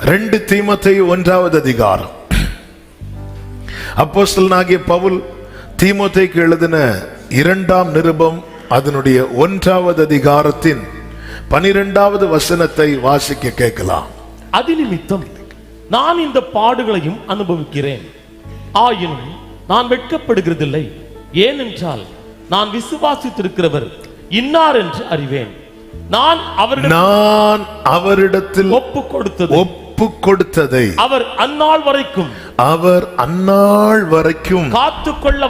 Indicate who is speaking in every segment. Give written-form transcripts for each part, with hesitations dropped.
Speaker 1: 2 தீமோத்தேயு 1வது அதிகாரம். அப்போஸ்தலனாகிய பவுல் தீமோத்தேயுக்கு எழுதின 2ஆம் நிருபம் அதனுடைய 1வது அதிகாரத்தின் 12வது வசனத்தை வாசிக்க கேட்கலாம்.
Speaker 2: அதிநிமித்தம் நான் இந்த பாடுகளையும் அனுபவிக்கிறேன், ஆயினும் நான் வெட்கப்படுகிறதில்லை. ஏனென்றால் நான் விசுவாசித்திருக்கிறவர் இன்னார் என்று அறிவேன். நான் அவரிடத்தில் ஒப்பு கொடுத்ததை அவர் அந்நாள் வரைக்கும் காத்துக்கொள்ள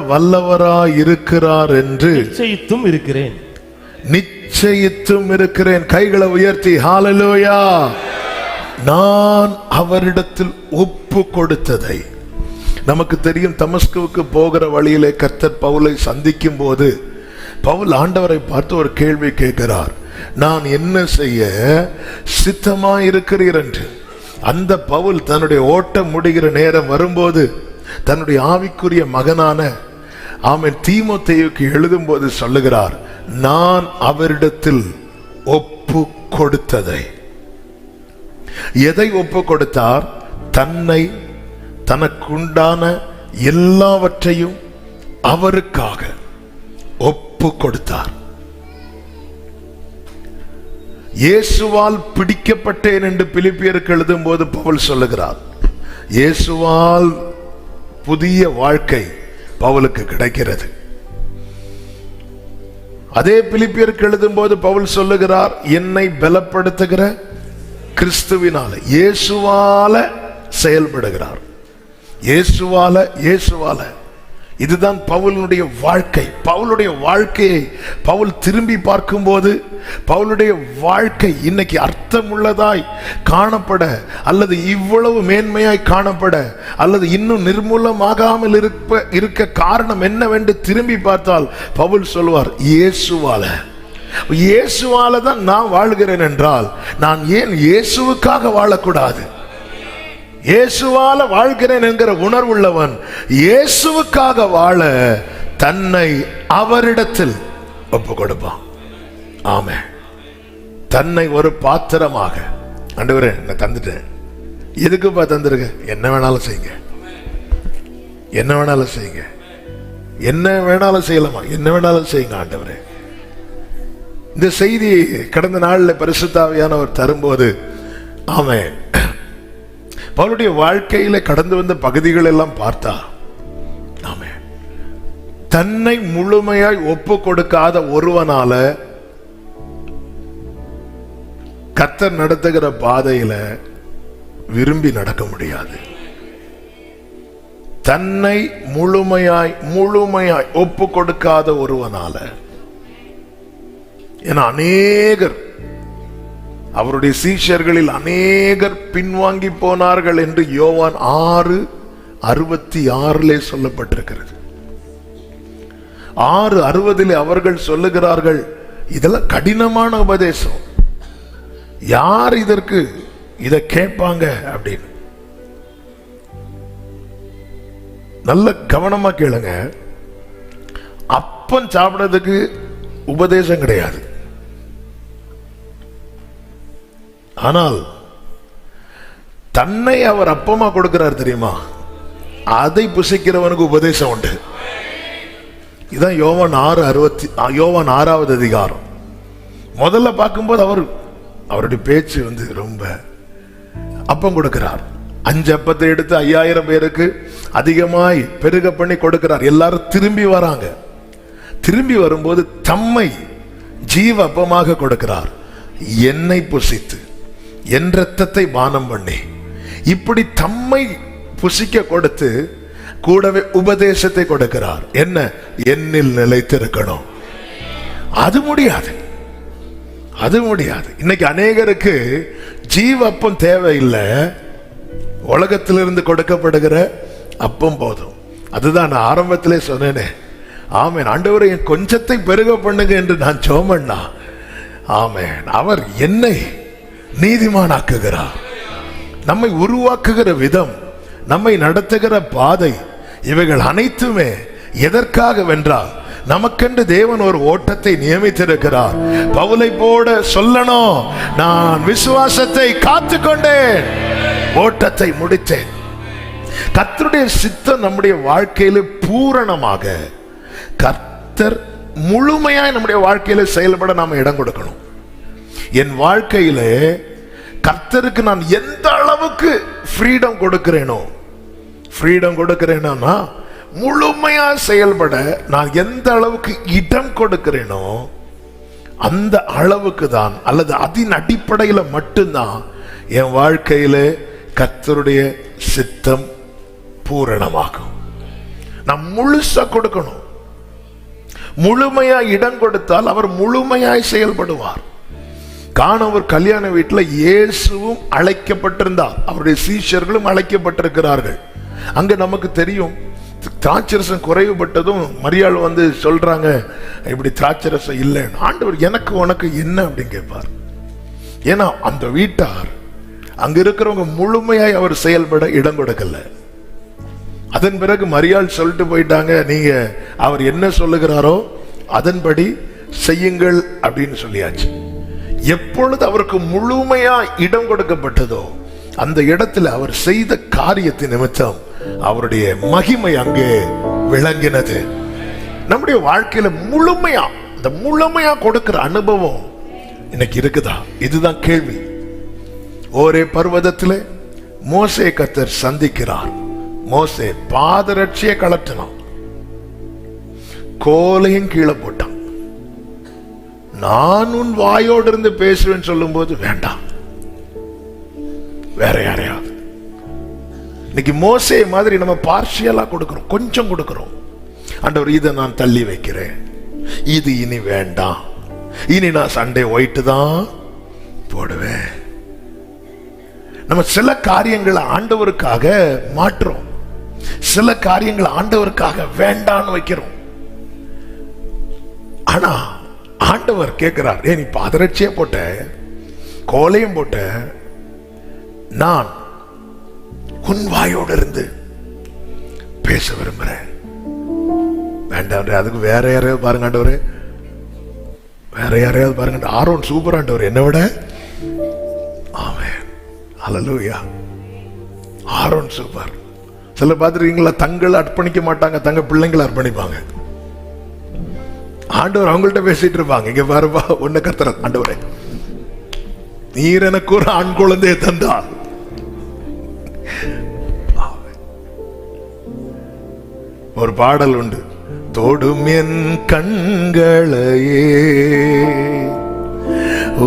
Speaker 2: வல்லவராய் இருக்கிறார் என்று நிச்சயித்தும் இருக்கிறேன். கைகளை உயர்த்தி ஹல்லேலூயா. நான் அவரிடத்தில் ஒப்பு கொடுத்ததை. நமக்கு தெரியும், தமஸ்குவுக்கு போகிற வழியிலே கர்த்தர் பவுலை சந்திக்கும் போது பவுல் ஆண்டவரை பார்த்து ஒரு கேள்வி கேட்கிறார், நான் என்ன செய்ய சித்தமாயிருக்கிறீர் என்று. அந்த பவுல் தன்னுடைய ஓட்டம் முடிகிற நேரம் வரும்போது தன்னுடைய ஆவிக்குரிய மகனான தீமோத்தேயுக்கு எழுதும் போது சொல்லுகிறார், நான் அவரிடத்தில் ஒப்பு கொடுத்ததை. எதை ஒப்பு கொடுத்தார்? தன்னை, தனக்குண்டான எல்லாவற்றையும் அவருக்காக ஒப்பு கொடுத்தார். இயேசுவால் பிடிக்கப்பட்டேன் என்று பிலிப்பியருக்கு எழுதும் போது பவுல் சொல்லுகிறார், இயேசுவால் புதிய வாழ்க்கை பவுலுக்கு கிடைக்கிறது. அதே பிலிப்பியருக்கு எழுதும் போது பவுல் சொல்லுகிறார், என்னை பலப்படுத்துகிற கிறிஸ்துவினால, இயேசுவால செயல்படுகிறார். இயேசுவால. இதுதான் பவுலுடைய வாழ்க்கை. பவுலுடைய வாழ்க்கையை பவுல் திரும்பி பார்க்கும்போது பவுலுடைய வாழ்க்கை இன்னைக்கு அர்த்தமுள்ளதாய் காணப்பட, அல்லது இவ்வளவு மேன்மையாய் காணப்பட, அல்லது இன்னும் நிர்மூலமாகாமல் இருக்க காரணம் என்னவென்று திரும்பி பார்த்தால் பவுல் சொல்வார், இயேசுவால தான் நான் வாழ்கிறேன் என்றால் நான் ஏன் இயேசுவுக்காக வாழக்கூடாது? இயேசுவால வாழ்கிறேன் என்கிற உணர்வுள்ளவன் இயேசுவுக்காக வாழ தன்னை அவரிடத்தில் ஒப்பு கொடுப்பான். ஆமென். தன்னை ஒரு பாத்திரமாக, ஆண்டவரே நான் தந்துட்டேன், எதுக்குப்பா தந்துருங்க? என்ன வேணாலும் செய்யுங்க, என்ன வேணாலும் செய்யுங்க, என்ன வேணாலும் செய்யலாமா? என்ன வேணாலும் செய்யுங்க ஆண்டவரே. இந்த செய்தி கடந்த நாளில் பரிசுத்த ஆவியானவர் தரும்போது, ஆமென், பவுலுடைய வாழ்க்கையில கடந்து வந்த பகுதிகள் எல்லாம் பார்த்தா, ஆமென், தன்னை முழுமையாய் ஒப்பு கொடுக்காத ஒருவனால கர்த்தர் நடத்துகிற பாதையில விரும்பி நடக்க முடியாது. தன்னை முழுமையாய் ஒப்பு கொடுக்காத ஒருவனால. ஏன்னா அநேகர், அவருடைய சீஷர்களில் அநேகர் பின்வாங்கி போனார்கள் என்று யோவான் 6:66 சொல்லப்பட்டிருக்கிறது. 6:60 அவர்கள் சொல்லுகிறார்கள், இதெல்லாம் கடினமான உபதேசம், யார் இதை கேட்பாங்க அப்படின்னு. நல்ல கவனமா கேளுங்க. அப்பம் சாப்பிடுறதுக்கு உபதேசம் கிடையாது, ஆனால் தன்னை அவர் அப்பமா கொடுக்கிறார் தெரியுமா, அதை புசிக்கிறவனுக்கு உபதேசம் உண்டு. இதான் யோவான் 6வது அதிகாரம். முதல்ல பார்க்கும்போது அவருடைய பேச்சு ரொம்ப அப்பம் கொடுக்கிறார். 5 அப்பத்தை எடுத்து 5000 பேருக்கு அதிகமாய் பெருக பண்ணி கொடுக்கிறார். எல்லாரும் திரும்பி வராங்க. திரும்பி வரும்போது தம்மை ஜீவ அப்பமாக கொடுக்கிறார். என்னை புசித்து என் இரத்தத்தை பானம் பண்ணி, இப்படி தம்மை புசிக்க கொடுத்து கூடவே உபதேசத்தை கொடுக்கிறார். என்ன? என்னில் நிலைத்திருக்கணும். அது முடியாது. இன்னைக்கு அநேகருக்கு ஜீவ அப்பம் தேவையில்லை, உலகத்திலிருந்து கொடுக்கப்படுகிற அப்பம் போதும். அதுதான் நான் ஆரம்பத்திலே சொன்னேனே, ஆமென், ஆண்டவரே என் கொஞ்சத்தை பெருக பண்ணுங்க என்று நான் சோமண்ணா. ஆமென். அவர் என்னை நீதிமானாக்குகிறார். நம்மை உருவாக்குகிற விதம், நம்மை நடத்துகிற பாதை, இவைகள் அனைத்துமே எதற்காக வென்றால் நமக்கென்று தேவன் ஒரு ஓட்டத்தை நியமித்திருக்கிறார். பவுலை போட சொல்லணும், நான் விசுவாசத்தை காத்துக்கொண்டேன், ஓட்டத்தை முடித்தேன். கர்த்தருடைய சித்தம் நம்முடைய வாழ்க்கையில பூரணமாக, கர்த்தர் முழுமையாய் நம்முடைய வாழ்க்கையில செயல்பட நாம இடம் கொடுக்கணும். என் வாழ்க்கையில கர்த்தருக்கு நான் எந்த அளவுக்கு ஃப்ரீடம் கொடுக்கிறேனோ, முழுமையா செயல்பட நான் எந்த அளவுக்கு இடம் கொடுக்கிறேனோ அந்த அளவுக்கு தான், அல்லது அதன் அடிப்படையில் மட்டும்தான் என் வாழ்க்கையில கர்த்தருடைய சித்தம் பூரணமாகும். நான் முழுசா கொடுக்கணும். முழுமையா இடம் கொடுத்தால் அவர் முழுமையாய் செயல்படுவார். காணவர் கல்யாண வீட்டில் இயேசுவும் அழைக்கப்பட்டிருந்தார், அவருடைய சீஷர்களும் அழைக்கப்பட்டிருக்கிறார்கள். அங்க நமக்கு தெரியும், திராட்சரசம் குறைவுபட்டதும் மரியாள் வந்து சொல்றாங்க, இப்படி திராட்சரசம் இல்லைன்னு. ஆண்டவர் எனக்கு உனக்கு என்ன அப்படின்னு கேட்பார். ஏன்னா அந்த வீட்டார், அங்க இருக்கிறவங்க முழுமையாய் அவர் செயல்பட இடம் கொடுக்கல. அதன் பிறகு மரியாள் சொல்லிட்டு போயிட்டாங்க, நீங்க அவர் என்ன சொல்லுகிறாரோ அதன்படி செய்யுங்கள் அப்படின்னு சொல்லியாச்சு. எப்பொழுது அவருக்கு முழுமையா இடம் கொடுக்கப்பட்டதோ அந்த இடத்துல அவர் செய்த காரியத்தின் நிமித்தம் அவருடைய மகிமை அங்கே விளங்கினது. நம்முடைய வாழ்க்கையில முழுமையா கொடுக்கிற அனுபவம் இன்னைக்கு இருக்குதா? இதுதான் கேள்வி. ஒரே பர்வதத்திலே மோசே கர்த்தர் சந்திக்கிறார். மோசே பாதரட்சியை கலட்டினான், கோலையும் கீழே போட்டான். நான் உன் வாயோடு இருந்து பேசுவேன் சொல்லும் போது வேண்டாம், வேற யாரையாவது. இன்னைக்கு மோசே மாதிரி நம்ம பார்ஷியலா கொடுக்கிறோம், கொஞ்சம் கொடுக்கிறோம். ஆண்டவர் இதை நான் தள்ளி வைக்கிறேன், இது இனி வேண்டாம், இனி நான் சண்டே ஒயிட்டு தான் போடுவேன். நம்ம சில காரியங்களை ஆண்டவருக்காக மாற்றுறோம், சில காரியங்களை ஆண்டவருக்காக வேண்டான்னு வைக்கிறோம். ஆனா ஆண்டவர் கேட்கிறார், நீ பாதரட்சியே போட்ட, கோலையும் போட்ட, நான் உன் வாயோடு இருந்து பேச விரும்புறேன். வேண்டாம், அதுக்கு வேற யாரையாவது பாருங்க ஆண்டவரே, வேற யாரையாவது பாருங்க. ஆரோன் சூப்பர் ஆண்டவர், என்ன விட. Amen, hallelujah. Aaron super. சில பார்த்துருக்கீங்களா, தங்களை அர்ப்பணிக்க மாட்டாங்க, தங்க பிள்ளைங்களை அர்ப்பணிப்பாங்க. ஆண்டவர் அவங்கள்ட்ட பேசிட்டு இருப்பாங்க, இங்க பாருப்பா உன்னை கர்த்தர், ஆண்டவரே நீர் எனக்கு ஒரு ஆண் குழந்தையை தந்தார். ஒரு பாடல் உண்டு, தொடும் என் கண்களையே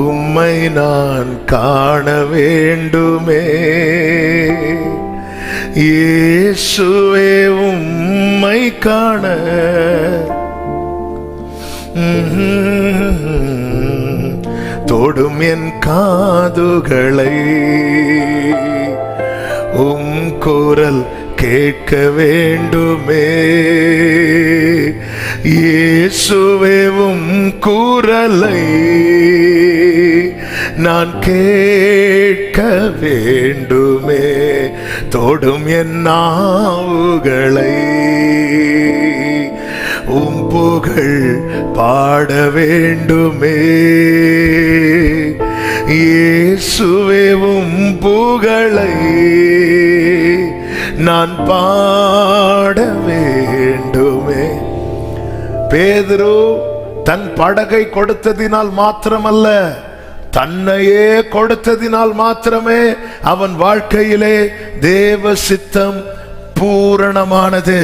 Speaker 2: உம்மை நான் காண வேண்டுமே, இயேசுவே உம்மை காண. தொடும் என் காதுகளை உம் குரல் கேட்க வேண்டுமே, இயேசுவே உம் குரலை நான் கேட்க வேண்டுமே, தொடும் என் நாவுகளை உம் புகழ் பாட வேண்டுமே, இயேசுவே உம் புகழை நான் பாட வேண்டுமே. பேதுரு தன் படகை கொடுத்ததினால் மாத்திரமல்ல, தன்னையே கொடுத்ததினால் மாத்திரமே அவன் வாழ்க்கையிலே தேவ சித்தம் பூரணமானது.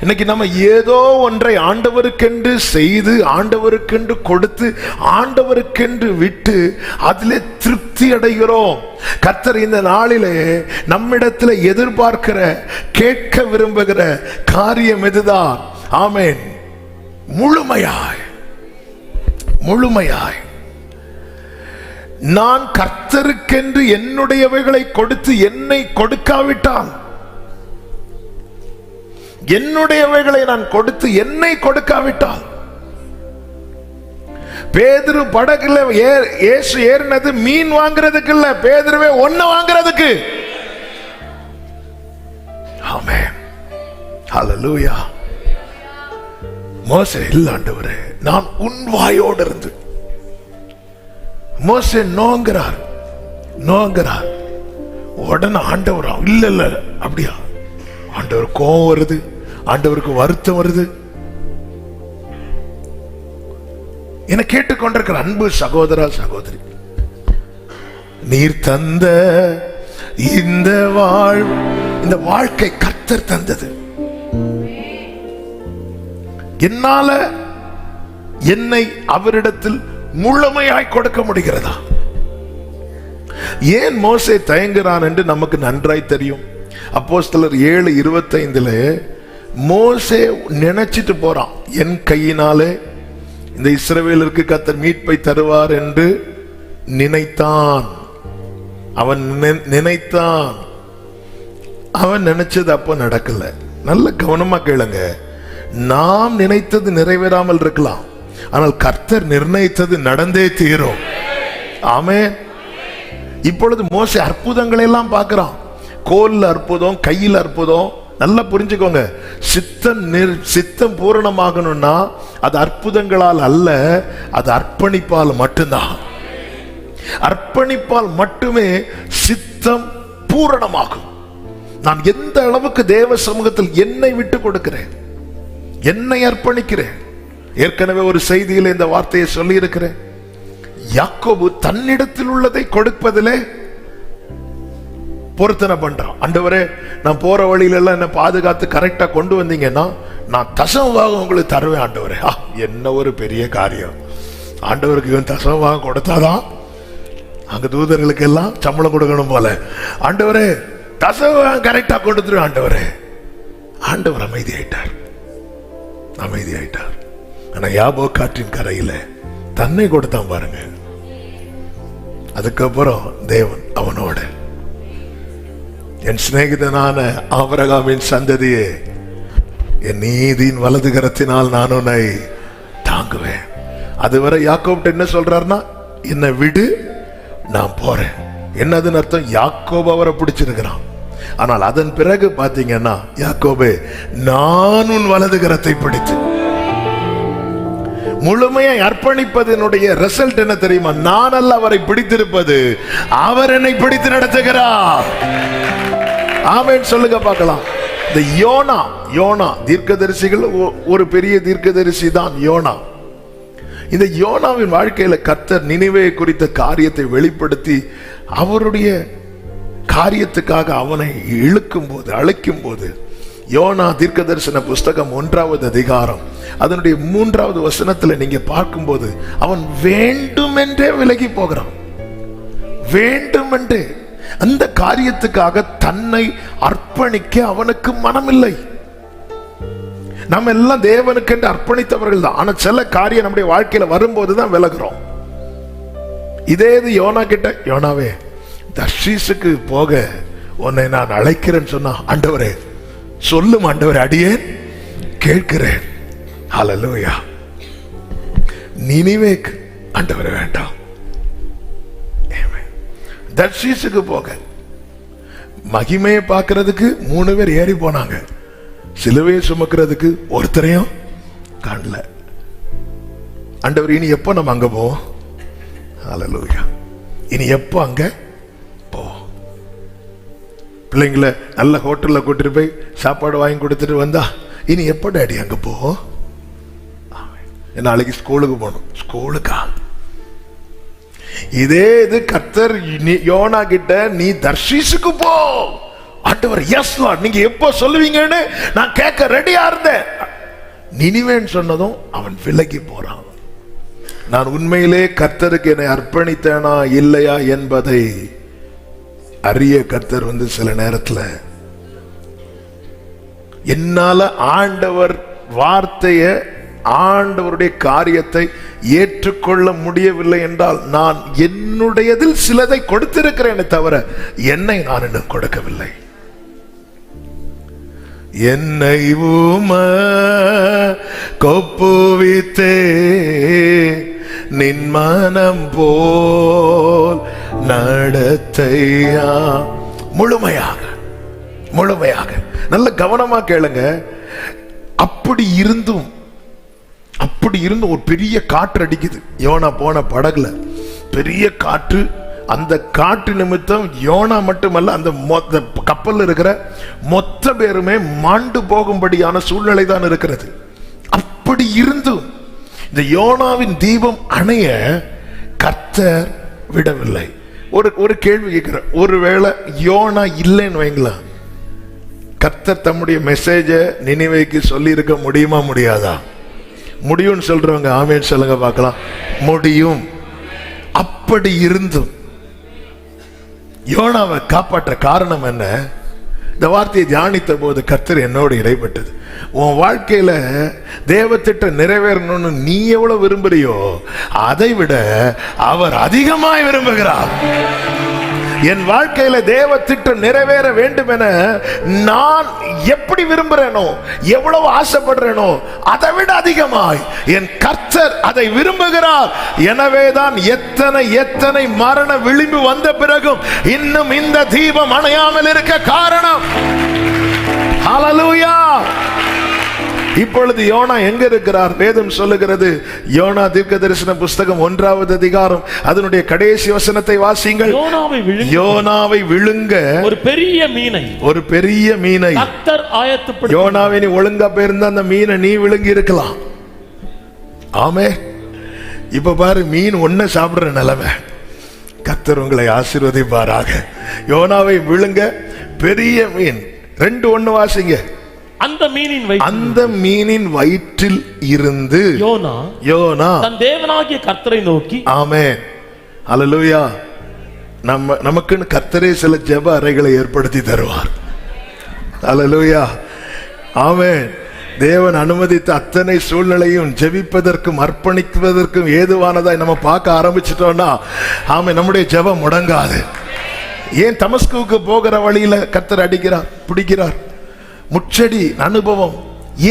Speaker 2: இன்னைக்கு நம்ம ஏதோ ஒன்றை ஆண்டவருக்கென்று செய்து, ஆண்டவருக்கென்று கொடுத்து, ஆண்டவருக்கென்று விட்டு அதிலே திருப்தி அடைகிறோம். கர்த்தர் இந்த நாளிலே நம்மிடத்தில் எதிர்பார்க்கிற, கேட்க விரும்புகிற காரியம் இதுதான். ஆமென். முழுமையாய் நான் கர்த்தருக்கென்று என்னுடையவைகளை கொடுத்து என்னை கொடுக்காவிட்டால், என்னுடையவைகளை நான் கொடுத்து என்னை கொடுக்காவிட்டால், பேதுரு படகுல இயேசு ஏறினது மீன் வாங்குறதுக்கு இல்ல, பேதுருவே ஒன்ன வாங்குறதுக்கு. ஆமென், ஹல்லேலூயா. மோசே இல்ல ஆண்டவரே, நான் உன் வாயோடு இருந்து. மோசே நோங்கிறார். உடனே ஆண்டவர் இல்ல இல்ல அப்படியா? ஆண்டவர் கோபம் வருது, ஆண்டவருக்கு வருத்தம் வருது. என கேட்டுக்கொண்டிருக்கிற அன்பு சகோதரா சகோதரி, நீர் தந்த இந்த வாழ்க்கை கர்த்தர் தந்தது. என்னால என்னை அவரிடத்தில் முழுமையாய் கொடுக்க முடிகிறதா? ஏன் மோசே தயங்குறான் என்று நமக்கு நன்றாய் தெரியும். அப்போஸ்தலர் 7:25 மோசே நினைச்சிட்டு போறான், என் கையினாலே இந்த இஸ்ரவேலருக்கு கர்த்தர் மீட்பை தருவார் என்று நினைத்தான். அவன் நினைச்சது அப்போ நடக்கல. நல்ல கவனமா கேளுங்க. நாம் நினைத்தது நிறைவேறாமல் இருக்கலாம், ஆனால் கர்த்தர் நிர்ணயித்தது நடந்தே தீரும். ஆமென். இப்பொழுது மோசே அற்புதங்களை எல்லாம் பார்க்கிறான். கோல்ல அற்புதம், கையில் அற்புதம். நல்லா புரிஞ்சுக்கோங்க, சித்தம் பூரணமாகணும்னா அது அற்புதங்களால் அல்ல, அது அர்ப்பணிப்பால் மட்டும்தான். அர்ப்பணிப்பால் மட்டுமே சித்தம் பூரணமாகும். நான் எந்த அளவுக்கு தேவ சமூகத்தில் என்னை விட்டு கொடுக்கிறேன், என்னை அர்ப்பணிக்கிறேன். ஏற்கனவே ஒரு செய்தியில் இந்த வார்த்தையை சொல்லி இருக்கிறேன். யாக்கோபு தன்னிடத்தில் உள்ளதை கொடுப்பதிலே பொருத்தனை பண்றான். ஆண்டவரே, நான் போற வழியில எல்லாம் என்ன பாதுகாத்து கரெக்டா கொண்டு வந்தீங்கன்னா நான் தசமபாகம் உங்களுக்கு தருவேன் ஆண்டவரே. என்ன ஒரு பெரிய காரியம்! ஆண்டவருக்கு இவன் தசமபாகம் கொடுத்தாதான் அங்க தூதர்களுக்கு எல்லாம் சம்பளம் கொடுக்கணும் போல. ஆண்டவரே, தசமபாகம் கரெக்டா கொடுத்துரு ஆண்டவரே. ஆண்டவர் அமைதியாயிட்டார். ஆனா யாபோக் காற்றின் கரையில தன்னை கொடுத்தான் பாருங்க. அதுக்கப்புறம் தேவன் அவனோட, என் சிநேகிதனான ஆபிரகாமின் சந்ததியே, என் நீதியின் வலது கரத்தினால் நான் உன்னை தாங்குவேன். அதுவரை யாக்கோப்ட என்ன சொல்றாருன்னா, என்னை விடு, நான் போறேன். என்னதுன்னு அர்த்தம்? யாக்கோபு அவரை பிடிச்சிருக்கிறான். ஆனால் அதன் பிறகு பாத்தீங்கன்னா, யாக்கோபே, நான் உன் வலது கரத்தை பிடித்து முழுமையை அர்ப்பணிப்பதனுடைய ரிசல்ட் என்ன தெரியுமா? நான் அல்ல அவரை பிடித்திருப்பது, அவர் என்னை பிடித்து நடத்துகிறார். ஆமென் சொல்லுங்க பார்க்கலாம். இந்த யோனா தீர்க்கதரிசிகள் ஒரு பெரிய தீர்க்கதரிசி தான் யோனா. இந்த யோனாவின் வாழ்க்கையில கர்த்தர் நினிவே குறித்த காரியத்தை வெளிப்படுத்தி அவருடைய காரியத்துக்காக அவனை அழைக்கும் போது யோனா தீர்க்க தரிசன புஸ்தகம் 1வது அதிகாரம் அதனுடைய 3வது வசனத்துல நீங்க பார்க்கும்போது அவன் வேண்டுமென்றே விலகி போகிறான். வேண்டுமென்றே அந்த காரியத்துக்காக தன்னை அர்ப்பணிக்க அவனுக்கு மனமில்லை. நம்ம எல்லாம் தேவனுக்கு என்று அர்ப்பணித்தவர்கள் தான். ஆனா சில காரியம் நம்முடைய வாழ்க்கையில வரும்போதுதான் விலகுறோம். இதே இது யோனா கிட்ட, யோனாவே, தர்ஷீசுக்கு போக உன்னை நான் அழைக்கிறேன்னு சொன்னா, ஆண்டவரே சொல்லும் ஆண்டவரே, அடியேன் கேட்கிறேன். ஹல்லேலூயா. நினிவேக்கு ஆண்டவரே வேண்டாம். தர்ஷீசுக்கு போக மகிமையை பார்க்கிறதுக்கு 3 பேர் ஏறி போனாங்க. சிலுவையை சுமக்கிறதுக்கு ஒருத்தரையும் காணல. ஆண்டவர், இனி எப்போ நம்ம அங்க போவோம்? ஹல்லேலூயா. இனி எப்போ அங்க போ? பிள்ளைங்களை நல்ல ஹோட்டல்ல கூட்டிட்டு போய் சாப்பாடு வாங்கி கொடுத்துட்டு வந்தா, இனி எப்போ டாடி அங்க போ? நாளைக்கு ஸ்கூலுக்கு போகணும். ஸ்கூலுக்கா? இதே இது கர்த்தர் யோனா கிட்ட, நீ தர்ஷீசுக்கு போ. ஆண்டவர், எஸ் லார்ட், நீங்க எப்போ சொல்லுவீங்கன்னு நான் கேட்க ரெடியா இருந்தேன். நினிவேன்னு சொன்னதும் அவன் விலகி போறான். நான் உண்மையிலே கர்த்தருக்கு என்னை அர்ப்பணித்தேனா இல்லையா என்பதை அறிய கர்த்தர் சில நேரத்தில் என்னால ஆண்டவர் வார்த்தைய, ஆண்டவருடைய காரியத்தை ஏற்றுக்கொள்ள முடியவில்லை என்றால் நான் என்னுடையதில் சிலதை கொடுத்திருக்கிறேன் தவிர என்னை நான் இன்னும் கொடுக்கவில்லை. என்னை கொப்புவித்தே நின் மனம் போல் நடத்தையா. முழுமையாக நல்ல கவனமா கேளுங்க. அப்படி இருந்தும் அப்படி இருந்து ஒரு பெரிய காற்று அடிக்குது. யோனா போன படகுல பெரிய காற்று. அந்த காற்று நிமித்தம் யோனா மட்டுமல்ல, அந்த கப்பல்ல இருக்கிற மொத்த பேருமே மாண்டு போகும்படியான சூழ்நிலை தான் இருக்கிறது. அப்படி இருந்தும் இந்த யோனாவின் தீபம் அணைய கர்த்தர் விடவில்லை. ஒரு கேள்வி கேட்கிறேன், ஒருவேளை யோனா இல்லைன்னு வைங்களேன், கர்த்தர் தம்முடைய மெசேஜ நினிவேக்கு சொல்லி இருக்க முடியுமா முடியாதா? முடியும்னு சொல்றவங்க ஆமென் சொல்லுங்க பார்க்கலாம். முடியும். அப்படி இருந்தும் யோனாவை காப்பாற்ற காரணம் என்ன? இந்த வார்த்தையை தியானித்த போது கர்த்தர் என்னோடு இடைப்பட்டது. உன் வாழ்க்கையில தேவத்திட்டம் நிறைவேறணும்னு நீ எவ்வளவு விரும்புறியோ அதை விட அவர் அதிகமாய் விரும்புகிறார். என் வாழ்க்கையில தேவ திட்டம் நிறைவேற வேண்டும் என நான் எப்படி விரும்புறேனோ, எவ்வளவு ஆசைப்படுறேனோ அதை விட அதிகமாய் என் கர்த்தர் அதை விரும்புகிறார். எனவேதான் எத்தனை எத்தனை மரண விளிம்பு வந்த பிறகும் இன்னும் இந்த தீபம் அணையாமல் இருக்க காரணம். ஹல்லேலூயா. இப்பொழுது யோனா எங்க இருக்கிறார்? வேதம் சொல்லுகிறது, யோனா தீர்க்கதரிசன புஸ்தகம் 1வது அதிகாரம் அதனுடைய கடைசி வசனத்தை வாசிங்கள். யோனாவை விழுங்க ஒரு பெரிய மீனை கர்த்தர் ஆயத்தப்படுத்தி. யோனாவை நீ ஒழுங்கா போயிருந்தா அந்த மீனை நீ விழுங்கி இருக்கலாம். ஆமே. இப்ப பாரு, மீன் ஒன்ன சாப்பிடுற நிலைமை. கர்த்தர் உங்களை ஆசீர்வதிப்பாராக. யோனாவை விழுங்க பெரிய மீன். 2:1 வாசிங்க. அந்த மீனின் வயிற்றில் இருந்து யோனா தன் தேவனாகிய கர்த்தரை நோக்கி. ஆமென். ஹல்லேலூயா. நமக்குன்னு கர்த்தரே சில ஜெப அறைகளை ஏற்படுத்தி தருவார். ஹல்லேலூயா. ஆமென். தேவன் அனுமதித்த அத்தனை சூழ்நிலையும் ஜெபிப்பதற்கும் அர்ப்பணிப்பதற்கும் ஏதுவானதாய் நம்ம பார்க்க ஆரம்பிச்சிட்டோம்னா ஆமென், நம்முடைய ஜெபம் முடங்காது. ஏன் தமஸ்குவுக்கு போகிற வழியில கர்த்தர் அடிக்கிறார், பிடிக்கிறார்? முச்செடி அனுபவம்.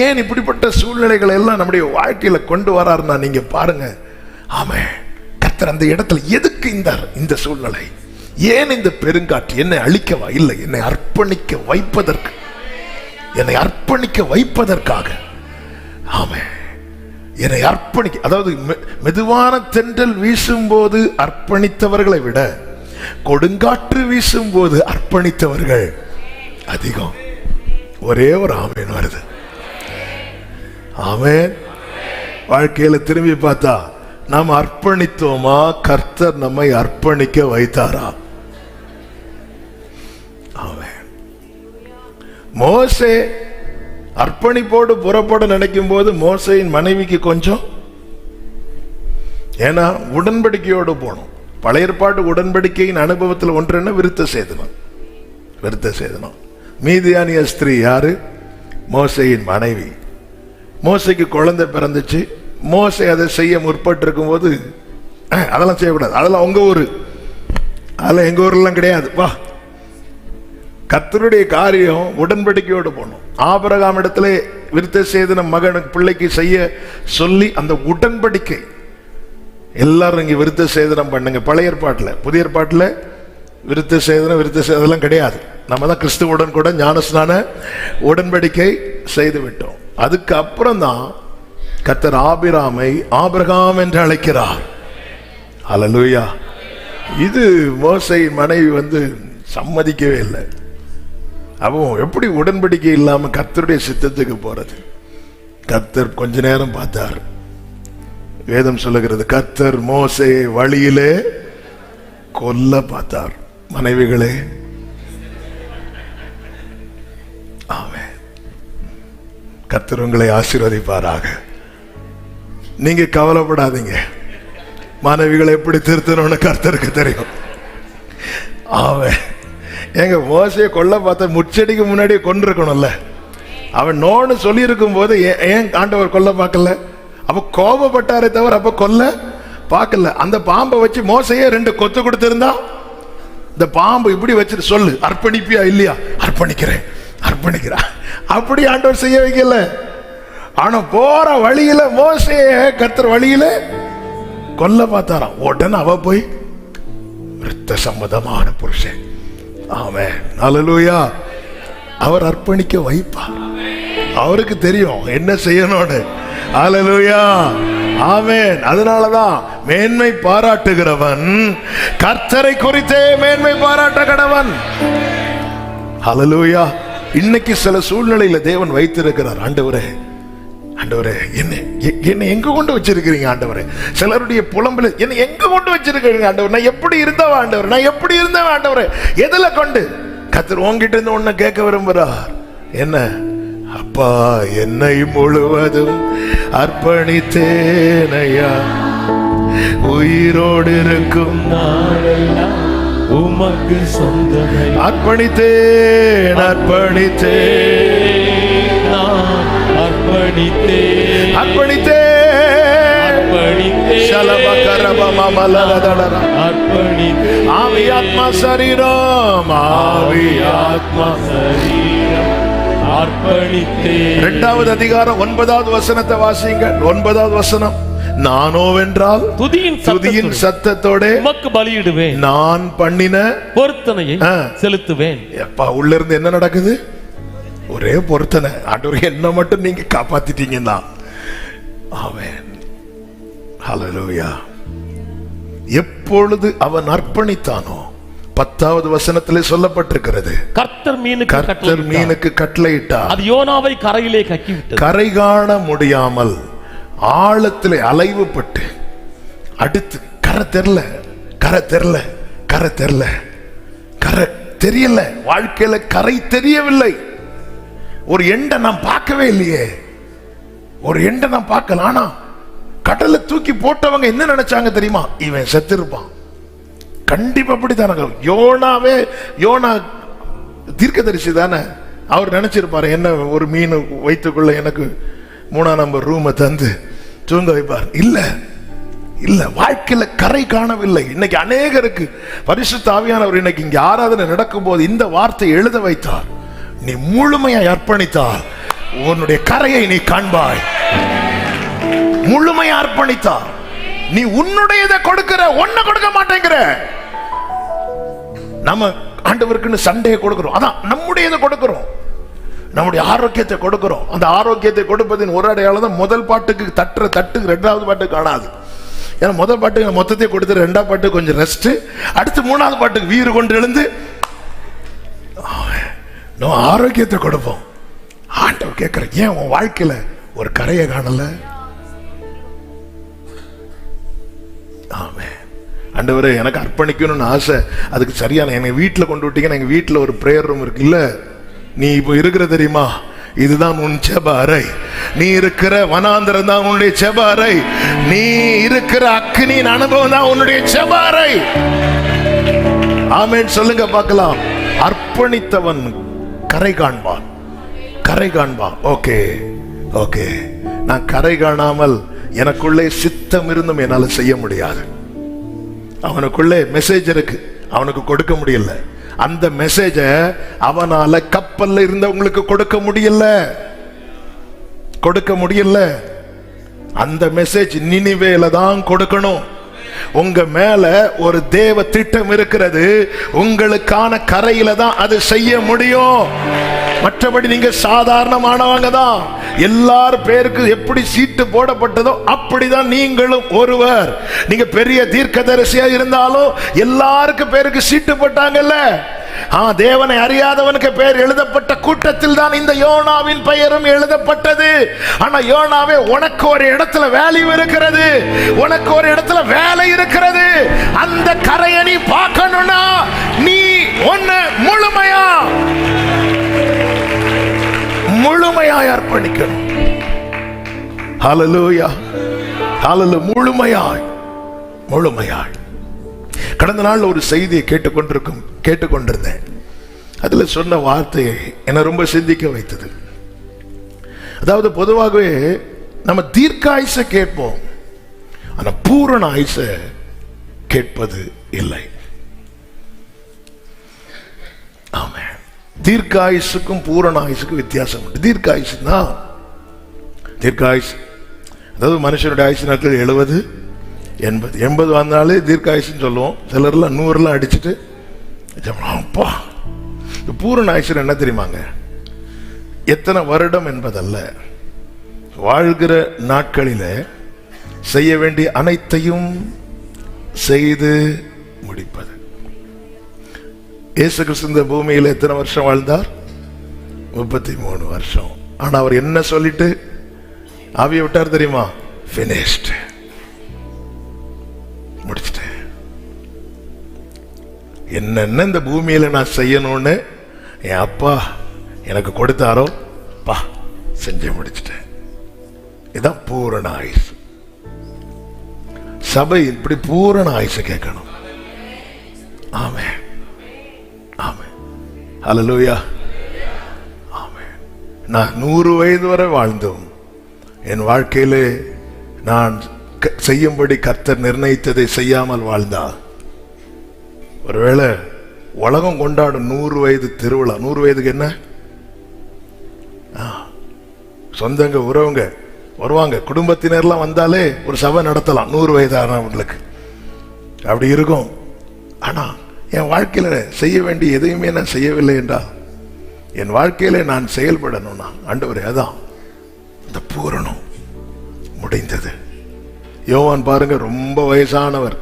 Speaker 2: ஏன் இப்படிப்பட்ட சூழ்நிலைகளை எல்லாம் நம்முடைய வாழ்க்கையில கொண்டு வராருன்னா நீங்க பாருங்க. ஆமே, கர்த்தர் அந்த இடத்துல எதுக்கு இந்த சூழ்நிலை, ஏன் இந்த பெருங்காற்று? என்னை அழிக்கவா? இல்லை, என்னை அர்ப்பணிக்க வைப்பதற்கு, என்னை அர்ப்பணிக்க வைப்பதற்காக. ஆமே, என்னை அர்ப்பணிக்க. அதாவது மெதுவான தென்றல் வீசும் போது அர்ப்பணித்தவர்களை விட கொடுங்காற்று வீசும் போது அர்ப்பணித்தவர்கள் அதிகம். ஒரே ஒரு ஆமென் வருது. ஆமென். வாழ்க்கையில திரும்பி பார்த்தா நாம் அர்ப்பணித்தோமா? கர்த்தர் நம்மை அர்ப்பணிக்க வைத்தாரா? ஆமென். மோசே அர்ப்பணிப்போடு புறப்பட நினைக்கும் போது மோசேயின் மனைவிக்கு கொஞ்சம், ஏன்னா உடன்படிக்கையோடு போனோம். பழைய ஏற்பாட்டு உடன்படிக்கையின் அனுபவத்தில் ஒன்று என்ன? விருத்த சேதனம். மீதியானிய ஸ்திரீ யாரு? மோசேயின் மனைவி. மோசைக்கு குழந்தை பிறந்துச்சு. மோசே அதை செய்ய முற்பட்டு இருக்கும் போது அதெல்லாம் செய்யக்கூடாது, அதெல்லாம் உங்க ஊரு, அதெல்லாம் எங்க ஊர்லாம் கிடையாது, வா. கர்த்தருடைய காரியம் உடன்படிக்கையோடு போனோம். ஆபிரகாம் இடத்துல விருத்த சேதனம் மகனுக்கு பிள்ளைக்கு செய்ய சொல்லி அந்த உடன்படிக்கை எல்லாரும் இங்க விருத்த சேதனம் பண்ணுங்க. பழைய ஏற்பாட்டில், புதிய ஏற்பாட்டில் விருத்த சேதனம் கிடையாது. நம்ம தான் கிறிஸ்துவுடன் கூட ஞானஸ்நான உடன்படிக்கை செய்து விட்டோம். அதுக்கு அப்புறம் தான் கர்த்தர் ஆபிரகாம் என்று அழைக்கிறார். ஹல்லேலூயா. இது மோசேயின் மனைவி சம்மதிக்கவே இல்லை. அவன் எப்படி உடன்படிக்கை இல்லாம கர்த்தருடைய சித்தத்துக்கு போறது? கர்த்தர் கொஞ்ச நேரம் பார்த்தார். வேதம் சொல்லுகிறது, கர்த்தர் மோசே வழியிலே கொல்ல பார்த்தார். மனைவிகளே, ஆமென். கர்த்தர் உங்களை ஆசீர்வதிப்பாராக. நீங்க கவலைப்படாதீங்க. மனைவிகளை எப்படி திருத்தணும்னு கர்த்தருக்கு தெரியும். ஆமென். எங்க மோசையை கொல்ல பார்த்த முச்செடிக்கு முன்னாடியே கொண்டிருக்கணும்ல. அவன் நோன்னு சொல்லி இருக்கும் போது ஏன் ஆண்டவர் கொல்ல பார்க்கல? அப்ப கோபப்பட்டாரே தவிர அப்ப கொல்ல பார்க்கல. அந்த பாம்பை வச்சு மோசையே 2 கொத்து கொடுத்திருந்தா, இந்த பாம்பு இப்படி வச்சுட்டு சொல்லு, அர்ப்பணிப்பியா இல்லையா? அர்ப்பணிக்கிறேன். அப்படி ஆண்டவர் செய்ய வைக்கல. ஆனா போற வழியில மோசைய கர்த்தர் வழியில கொல்ல பார்த்தாராம். உடனே அவ போய் விருத்த சம்மதமான புருஷன். ஆமென். ஹல்லேலூயா. அவர் அர்ப்பணிக்க வைப்பார். அவருக்கு தெரியும் என்ன செய்யணும்னு.
Speaker 1: ஹல்லேலூயா, ஆமென். அதனாலதான் மேன்மை பாராட்டுகிறவன் கர்த்தரை குறித்தே மேன்மை பாராட்ட கடவன். ஹல்லேலூயா. இன்னைக்கு சில சூழ்நிலையில தேவன் வைத்திருக்கிறார். ஆண்டவரே, ஆண்டவரே, என்ன எங்க கொண்டு வச்சிருக்கிறீங்க ஆண்டவரே? சிலருடைய புலம்பல, என்ன எங்க கொண்டு வச்சிருக்கிறீங்க ஆண்டவர்? நான் எப்படி இருந்தவ ஆண்டவர்? நான் எப்படி இருந்தவ ஆண்டவரே? எதுல கொண்டு? கர்த்தர் உன்கிட்ட இருந்து ஒண்ணு கேட்க விரும்புறார். என்ன? அப்பா, என்னை முழுவதும் அர்ப்பணித்தேனையா, உயிரோடு இருக்கும்
Speaker 3: உமக்கு சொந்தமே.
Speaker 1: அர்ப்பணித்தேன், அர்ப்பணித்தேன்,
Speaker 3: நான் அர்ப்பணித்தேன்,
Speaker 1: அர்ப்பணித்தேன்,
Speaker 3: அர்ப்பணித்தேன்,
Speaker 1: ஷலபகரபமமலரதடர.
Speaker 3: அர்ப்பணித்தேன்.
Speaker 1: ஆவி ஆத்மா சரீரம், ஆவி ஆத்மா.
Speaker 3: சரீரம் அர்ப்பணித்தேன்.
Speaker 1: 2வது அதிகாரம் 9வது வசனத்தை வாசிங்க. 9வது வசனம். நானோவென்றால் துதியின் சத்தத்தோட
Speaker 3: உமக்கு பலியிடுவேன்,
Speaker 1: நான் பண்ணின
Speaker 3: பொருத்தனையை செலுத்துவேன்.
Speaker 1: எப்பா, உள்ள இருந்து என்ன நடக்குது? ஒரே பொருத்தனை. ஆண்டவரே, என்ன மட்டும் நீங்க காப்பாத்திட்டீங்கன்னா. ஆமென், ஹல்லேலூயா. எப்பொழுது அவன் அர்ப்பணித்தானோ, 10வது வசனத்திலே சொல்லப்பட்டிருக்கிறது,
Speaker 3: கர்த்தர்
Speaker 1: மீனுக்கு கட்டளையிட்டார்.
Speaker 3: அது யோனாவை கரையிலே கக்கிவிட்டது.
Speaker 1: கரை காண முடியாமல் ஆழத்திலே அலைவுபட்டு அடுத்து கரை தெரியல, கரை தெரியல, கரை தெரியல, கரை தெரியல. வாழ்க்கையில கரை தெரியவில்லை. ஒரு எண்டை நான் பார்க்கவே இல்லையே, ஒரு எண்டை நான் பார்க்கல. ஆனா கடலை தூக்கி போட்டவங்க என்ன நினைச்சாங்க தெரியுமா? இவன் செத்திருப்பான். கண்டிப்பா அப்படித்தானங்க. யோனா தீர்க்கதரிசி தானே. அவர் நினைச்சிருப்பாரு, என்ன ஒரு மீன் வைத்துக்குள்ள எனக்கு 3ஆம் நம்பர் ரூமை தந்து தூங்க வைப்பார். இல்ல இல்ல, வாழ்க்கையில கரை காணவில்லை. இன்னைக்கு அநேகருக்கு பரிசுத்த ஆவியானவர் இன்னைக்கு இங்க ஆராதனை நடக்கும் போது இந்த வார்த்தை எழுத வைத்தார். நீ முழுமையாய் அர்ப்பணித்தால் உன்னுடைய கரையை நீ காண்பாய். முழுமையா அர்ப்பணித்தால் நீ உன்னுடையதை கொடுக்கிற, ஒன்ன கொடுக்க மாட்டேங்கிற. நம்ம ஆண்டவருக்குன்னு சண்டையை கொடுக்கிறோம், அதான் நம்முடையதை கொடுக்கிறோம், நம்முடைய ஆரோக்கியத்தை கொடுக்கிறோம். அந்த ஆரோக்கியத்தை கொடுப்பதின் ஒரு அடையாளம் தான் முதல் பாட்டுக்கு தட்டுற தட்டு 2வது பாட்டுக்கு காணாது. ஏன்னா முதல் பாட்டுக்கு மொத்தத்தை கொடுத்து 2ஆம் பாட்டுக்கு கொஞ்சம் ரெஸ்ட், அடுத்து 3வது பாட்டுக்கு வீறு கொண்டு எழுந்து நம்ம ஆரோக்கியத்தை கொடுப்போம். ஆண்டவர் கேட்கிற, ஏன் உன் வாழ்க்கையில ஒரு கரையை காணல? ஆமென். ஆண்டவரே, எனக்கு அர்ப்பணிக்கணும்னு ஆசை, அதுக்கு சரியான என்னை வீட்டில் கொண்டு விட்டீங்கன்னா, எங்க வீட்டில் ஒரு பிரேயர் ரூம் இருக்கு. இல்ல, நீ இப்போ இருக்கிற தெரியுமா, இதுதான் உன் ஜெப அறை. நீ இருக்கிற வனாந்தரம் தான் உன்னுடைய ஜெப அறை. நீ இருக்கிற அக்னியின் அனுபவம் தான் உன்னுடைய ஜெப அறை. ஆமென் சொல்லுங்க பார்க்கலாம். அர்ப்பணித்தவன் கரை காண்பான், கரை காண்பான். ஓகே ஓகே, நான் கரை காணாமல் எனக்குள்ளே சித்தம் இருந்தும் என்னால செய்ய முடியாது. அவனுக்குள்ளே மெசேஜ் இருக்கு, அவனுக்கு கொடுக்க முடியல. அந்த மெசேஜ அவனால கப்பல்ல இருந்தவங்களுக்கு கொடுக்க முடியல, கொடுக்க முடியல. அந்த மெசேஜ் நினிவேல தான் கொடுக்கணும். உங்க மேல ஒரு தேவ திட்டம் இருக்கிறது, உங்களுக்கான கரையில தான் அது செய்ய முடியும். மற்றபடி நீங்க சாதாரணமானவங்க தான். எல்லார் பேருக்கு எப்படி சீட்டு போடப்பட்டதோ அப்படிதான் நீங்களும் ஒருவர். நீங்க பெரிய தீர்க்கதரிசியா இருந்தாலும் எல்லாருக்கும் பேருக்கு சீட்டு போட்டாங்கல்ல. தேவனை அறியாதவனுக்கு பெயர் எழுதப்பட்ட கூட்டத்தில் தான் இந்த யோனாவின் பெயரும் எழுதப்பட்டது. ஆனா யோனாவே, உனக்கு ஒரு இடத்துல வேல்யூ இருக்கிறது, உனக்கு ஒரு இடத்துல வேலை இருக்கிறது. அந்த கரையை நீ பார்க்கணும்னா நீ ஒன்னு முழுமையாய் அர்ப்பணிக்கணும். ஹல்லேலூயா, ஹல்லேலூயா. முழுமையாய். கடந்த நாள் ஒரு செய்தியை கேட்டுக்கொண்டிருந்தேன். அதுல சொன்ன வார்த்தையை என்னை ரொம்ப சிந்திக்க வைத்தது. அதாவது, பொதுவாகவே நம்ம தீர்க்காயுச கேட்போம், ஆனா பூரண ஆயுச கேட்பது இல்லை. ஆமென். தீர்க்காயுசுக்கும் பூரண ஆயுசுக்கும் வித்தியாசம் உண்டு. தீர்க்காயுசுனா, தீர்க்காயுசு அதாவது மனுஷனுடைய ஆயுசு நாட்கள் 70, 80. 80 வந்தாலே தீர்க்காயுசுன்னு சொல்லுவோம். சிலர்லாம் 100 அடிச்சுட்டு அப்பா. பூரண ஆயுசு என்ன தெரியுமாங்க? எத்தனை வருடம் என்பதல்ல,
Speaker 2: வாழ்கிற நாட்களிலே செய்ய வேண்டிய அனைத்தையும் செய்து முடிப்பது. இயேசு கிறிஸ்து இந்த பூமியில் எத்தனை வருஷம் வாழ்ந்தார்? 33 வருஷம். ஆனா அவர் என்ன சொல்லிட்டு ஆவியை விட்டார் தெரியுமா? finished, முடிச்சிட்டேன். என்னென்ன இந்த பூமியில நான் செய்யணும்னு என் அப்பா எனக்கு கொடுத்தாரோ பா செஞ்சு முடிச்சிட்டேன். இதான் பூரண ஆயுசு. சபை இப்படி பூரண ஆயுசு கேட்கணும். ஆமென், ஆமென், ஹல்லேலூயா, ஆமென். நான் 100 வயது வரை வாழ்ந்தோம். என் வாழ்க்கையிலே நான் செய்யும்படி கர்த்தர் நிர்ணயித்ததை செய்யாமல் வாழ்ந்தா, ஒருவேளை உலகம் கொண்டாடும் 100 வயது திருவிழா. 100 வயதுக்கு என்ன? சொந்தங்க உறவுங்க வருவாங்க, குடும்பத்தினர்லாம் வந்தாலே ஒரு சபை நடத்தலாம் 100 வயதானவங்களுக்கு. அப்படி இருக்கும். ஆனா என் வாழ்க்கையில செய்ய வேண்டிய எதையுமே நான் செய்யவில்லை என்றால், என் வாழ்க்கையில நான் செயல்படணும்னா ஆண்டவரே அதான் இந்த பூரணம் முடிந்தது. யோவான் பாருங்க, ரொம்ப வயசானவர்,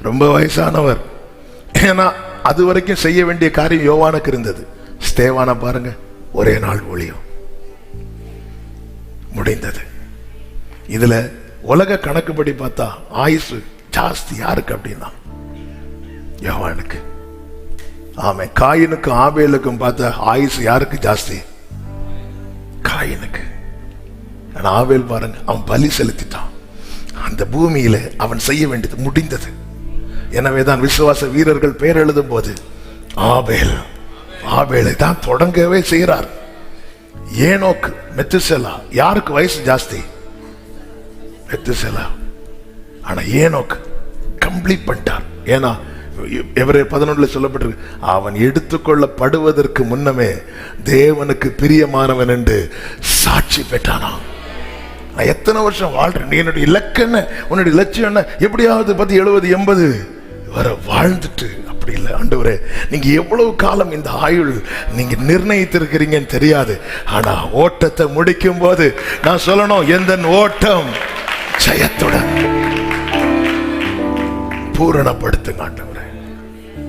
Speaker 2: ரொம்ப வயசானவர். ஏன்னா அது வரைக்கும் செய்ய வேண்டிய காரியம் யோவானுக்கு இருந்தது. ஸ்தேவானை பாருங்க, ஒரே நாள் ஊழியம் முடிந்தது. இதுல உலக கணக்குப்படி பார்த்தா ஆயுசு ஜாஸ்தி யாருக்கு அப்படின்னா யோவானுக்கு. ஆமே, காயினுக்கும் ஆபேலுக்கும் பார்த்தா ஆயுசு யாருக்கு ஜாஸ்தி? காயினுக்கு. ஆனா ஆபேல் பாருங்க, அவன் பலி செலுத்திட்டான். அந்த பூமியில அவன் செய்ய வேண்டியது முடிந்தது. எனவேதான் விசுவாச வீரர்கள் பெயர் எழுதும் போது ஆபேல், ஆபேலை தான் தொடங்கவே செய்கிறார். ஏனோக்கு, மெத்துசெலா. யாருக்கு வயசு ஜாஸ்தி? மெத்துசெலா. ஆனா ஏனோக்கு கம்ப்ளீட் பண்ணிட்டார். ஏன்னா எபிரேயர் 11 சொல்லப்பட்டிருக்கு, அவன் எடுத்துக்கொள்ளப்படுவதற்கு முன்னமே தேவனுக்கு பிரியமானவன் என்று சாட்சி பெற்றானா. நான் எத்தனை வருஷம் வாழ்றேன், நீ என்னுடைய இலக்கு என்ன, உன்னுடைய லட்சியம் என்ன, எப்படியாவது 70 80 வர வாழ்ந்துட்டு. அப்படி இல்லை ஆண்டவரே, நீங்க எவ்வளவு காலம் இந்த ஆயுள் நீங்க நிர்ணயித்திருக்கிறீங்கன்னு தெரியாது. ஆனா ஓட்டத்தை முடிக்கும் போது நான் சொல்லணும், எந்த ஓட்டம் ஜெயத்துடன். பூரணப்படுத்துங்க ஆண்டவரே,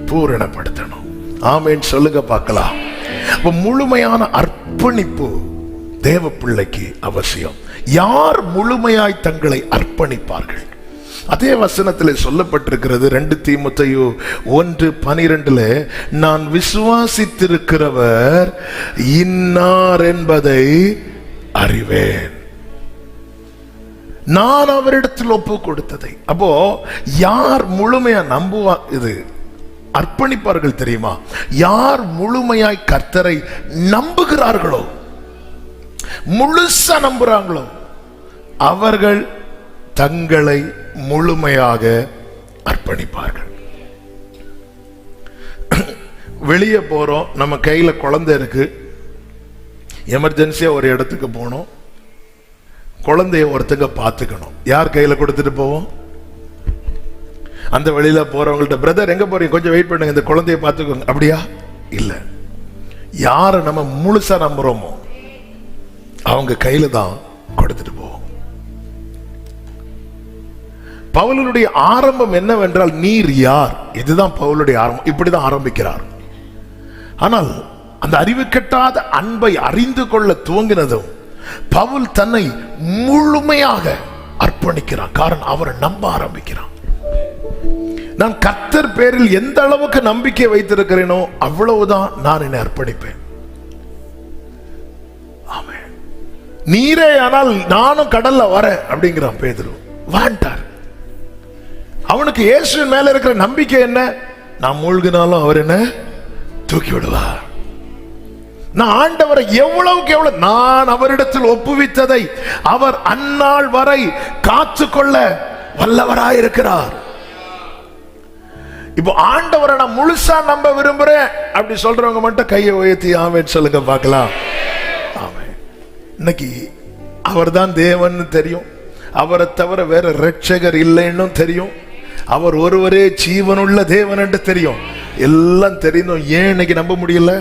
Speaker 2: பூரணப்படுத்தணும். ஆமென் சொல்லுங்க பார்க்கலாம். அப்ப முழுமையான அர்ப்பணிப்பு தேவ பிள்ளைக்கு அவசியம். யார் முழுமையாய் தங்களை அர்ப்பணிப்பார்கள்? அதே வசனத்தில் சொல்லப்பட்டிருக்கிறது. 2 தீமோத்தேயு 1:12, நான் விசுவாசித்திருக்கிறவர் இன்னார் என்பதை அறிவேன், நான் அவரிடத்தில் ஒப்பு கொடுத்ததை. அப்போ யார் முழுமையா நம்புவா இது அர்ப்பணிப்பார்கள் தெரியுமா? யார் முழுமையாய் கர்த்தரை நம்புகிறார்களோ, முழுசா நம்புறாங்களோ, அவர்கள் தங்களை முழுமையாக அர்ப்பணிப்பார்கள். வெளியே போறோம், நம்ம கையில குழந்தை இருக்கு, எமர்ஜென்சியா ஒரு இடத்துக்கு போனோம், குழந்தைய ஒருத்தங்க பார்த்துக்கணும். யார் கையில கொடுத்துட்டு போவோம்? அந்த வழியில போறவங்கள்ட்ட, பிரதர் எங்க போறீங்க, கொஞ்சம் வெயிட் பண்ணுங்க, இந்த குழந்தைய பார்த்துக்கோங்க. அப்படியா? இல்ல. யாரை நம்ம முழுசா நம்புறோமோ அவங்க கையில தான் கொடுத்துட்டு போவோம். பவுலுடைய ஆரம்பம் என்னவென்றால், நீர் யார்? இதுதான் பவுலுடைய ஆரம்பம். இப்படிதான் ஆரம்பிக்கிறார். ஆனால் அந்த அறிவு கெட்டாத அன்பை அறிந்து கொள்ள துவங்கினதும் பவுல் தன்னை முழுமையாக அர்ப்பணிக்கிறான். காரணம், அவரை நம்ப ஆரம்பிக்கிறான். நான் கர்த்தர் பேரில் எந்த அளவுக்கு நம்பிக்கை வைத்திருக்கிறேனோ அவ்வளவுதான் நான் என்னை அர்ப்பணிப்பேன். ஆமென். நீரே ஆனால் நானும் கடல்ல வரேன் அப்படிங்கிறான் பேதுரு. வாண்டார். அவனுக்கு இயேசுவின் மேல இருக்கிற நம்பிக்கை என்ன? நான் மூழ்கினாலும் அவர் என்ன தூக்கி விடுவார். நான் ஆண்டவரை எவ்வளவுக்கு எவ்வளவு நான் அவரிடத்தில் ஒப்புவித்ததை அவர் அந்நாள் வரை காத்துக்கொள்ள வல்லவராயிருக்கிறார். இப்போ ஆண்டவரை நான் முழுசா நம்ப விரும்புறேன் அப்படி சொல்றவங்க மட்டும் கையை உயர்த்தி ஆமென் சொல்லுங்க பார்க்கலாம். ஆமென். இன்னைக்கு அவர் தான் தேவன் தெரியும், அவரை தவிர வேற இரட்சகர் இல்லைன்னு தெரியும், அவர் ஒருவரே ஜீவனுள்ள தேவன் என்று தெரியும். எல்லாம் தெரியும். ஏன் இன்னைக்கு நம்ப முடியல?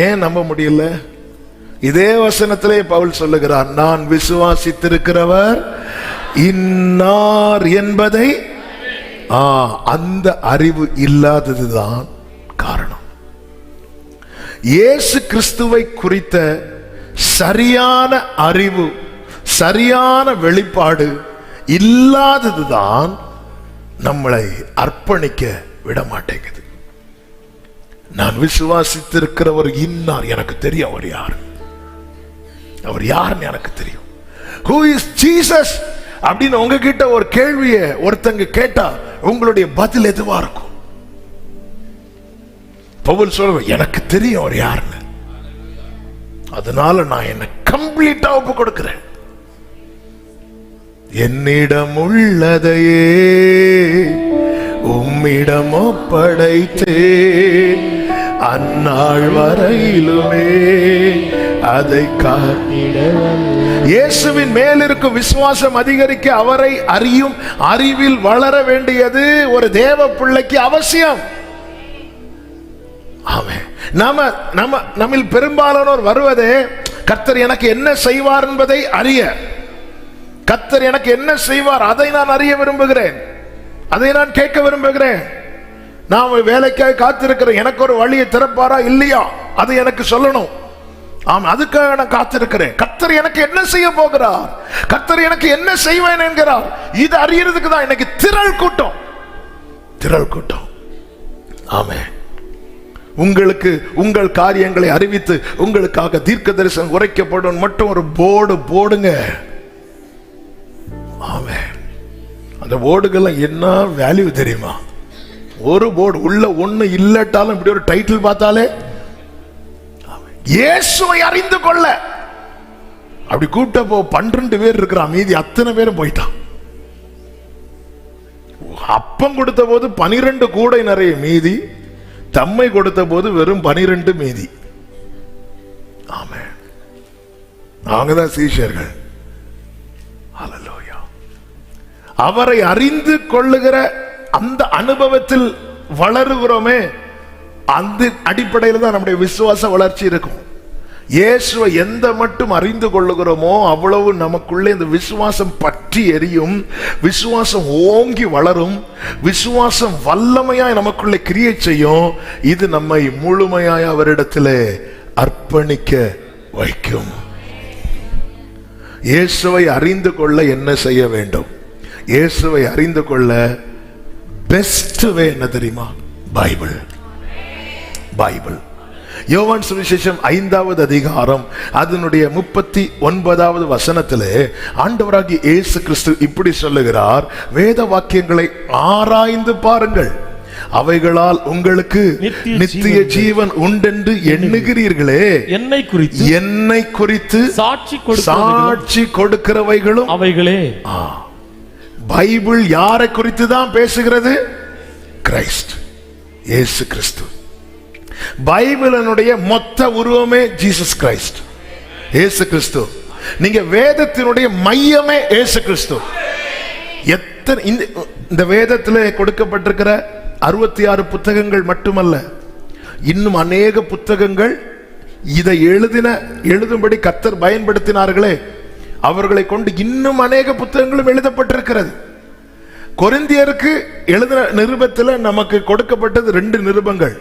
Speaker 2: ஏன் நம்ப முடியல? இதே வசனத்திலே பவுல் சொல்லுகிறார், நான் விசுவாசித்திருக்கிறவர் இன்னார் என்பதை அந்த அறிவு இல்லாததுதான் காரணம். இயேசு கிறிஸ்துவை குறித்த சரியான அறிவு, சரியான வெளிப்பாடு இல்லாததுதான் நம்மளை அர்ப்பணிக்க விட மாட்டேங்குது. நான் விசுவாசித்திருக்கிறவர் இன்னார், எனக்கு தெரியும் அவர் யார், அவர் யாருன்னு எனக்கு தெரியும். Who is Jesus அப்படின்னு உங்ககிட்ட ஒரு கேள்வியை ஒருத்தங்க கேட்டா உங்களுடைய பதில் எதுவா இருக்கும்? பவுல் சொல்ற, எனக்கு தெரியும் அவர் யாருன்னு, அதனால நான் என்ன கம்ப்ளீட்டா ஒப்பு கொடுக்கிறேன். என்னிடம் உள்ளதையே உம்மிடம் ஒப்படைத்தேன், அந்நாள் வரையிலுமே அதை காத்திட. இயேசுவின் மேல் இருக்கும் விசுவாசம் அதிகரிக்க அவரை அறியும் அறிவில் வளர வேண்டியது ஒரு தேவ பிள்ளைக்கு அவசியம். நம்மில் பெரும்பாலானோர் வருவதே கர்த்தர் எனக்கு என்ன செய்வார் என்பதை அறிய. கர்த்தர் எனக்கு என்ன செய்வார் அதை நான் அறிய விரும்புகிறேன், அதை நான் கேட்க விரும்புகிறேன். நான் வேலைக்காக காத்திருக்கிறேன், எனக்கு ஒரு வழியை திறப்பாரா இல்லையா அது எனக்கு சொல்லணும். ஆமா, அதுக்காக நான் காத்திருக்கிறேன். கர்த்தர் எனக்கு என்ன செய்ய போகிறார், கர்த்தர் எனக்கு என்ன செய்வேன் என்கிறார், இது அறியறதுக்கு தான் இன்னைக்கு திரள் கூட்டம். ஆமென். உங்களுக்கு உங்கள் காரியங்களை அறிவித்து உங்களுக்காக தீர்க்க தரிசனம் உரைக்கப்படும் மட்டும் ஒரு போர்டு போடுங்க. ஆமென். அந்த போர்டுகள்லாம் என்ன வேல்யூ தெரியுமா? ஒரு போர்டு உள்ள ஒண்ணு இல்லட்டாலும் இப்படி ஒரு டைட்டில் பார்த்தாலே இயேசுவை அறிந்து கொள்ள. அப்படி கூப்பிட்ட போ 12 பேர் இருக்கிறான், மீதி அத்தனை பேரும் போயிட்டான். அப்பம் கொடுத்த போது 12 கூடை நிறைய மீதி, தம்மை கொடுத்த போது வெறும் 12 மீதி. ஆமென். நாங்கதான் சீஷர்கள். ஹல்லேலூயா. அவரை அறிந்து கொள்ளுகிற அந்த அனுபவத்தில் வளருகிறோமே, அந்த அடிப்படையில் தான் நம்முடைய விசுவாச வளர்ச்சி இருக்கும். இயேசுவை எந்த மட்டும் அறிந்து கொள்ளுகிறோமோ அவ்வளவு நமக்குள்ளே இந்த விசுவாசம் பற்றி எரியும், விசுவாசம் ஓங்கி வளரும், விசுவாசம் வல்லமையாய் நமக்குள்ளே கிரியை செய்யும். இது நம்மை முழுமையாய் அவரிடத்திலே அர்ப்பணிக்க வைக்கும். இயேசுவை அறிந்து கொள்ள என்ன செய்ய வேண்டும்? இயேசுவை அறிந்து கொள்ள பெஸ்ட் வே என்ன தெரியுமா? பைபிள். யோவான் சுவிசேஷம் 5வது அதிகாரம் அதனுடைய 39வது வசனத்திலே ஆண்டவராகிய இயேசு கிறிஸ்து இப்படி சொல்லுகிறார், வேத வாக்கியங்களை ஆராய்ந்து பாருங்கள், அவைகளால் உங்களுக்கு நித்திய ஜீவன் உண்டென்று எண்ணுகிறீர்களே, என்னை குறித்து சாட்சி கொடுக்கிறவைகளும் அவைகளே. பைபிள் யாரை குறித்து தான் பேசுகிறது? கிரைஸ்ட், இயேசு கிறிஸ்து. பைபிளினுடைய மொத்த உருவமே ஜீசஸ் கிரைஸ்ட், இயேசு கிறிஸ்து. நீங்க வேதத்தினுடைய மையமே இயேசு கிறிஸ்து. எத்தனை இந்த வேதத்தில் கொடுக்கப்பட்டிருக்கிற 66 புத்தகங்கள் மட்டுமல்ல, இன்னும் அநேக புத்தகங்கள் இதை எழுதும்படி கர்த்தர் பயன்படுத்தினார்களே, அவர்களை கொண்டு இன்னும் அநேக புத்தகங்களும் எழுதப்பட்டிருக்கிறது. கொரிந்தியருக்கு எழுதின நிருபத்தில் நமக்கு கொடுக்கப்பட்டது 2 நிருபங்கள்,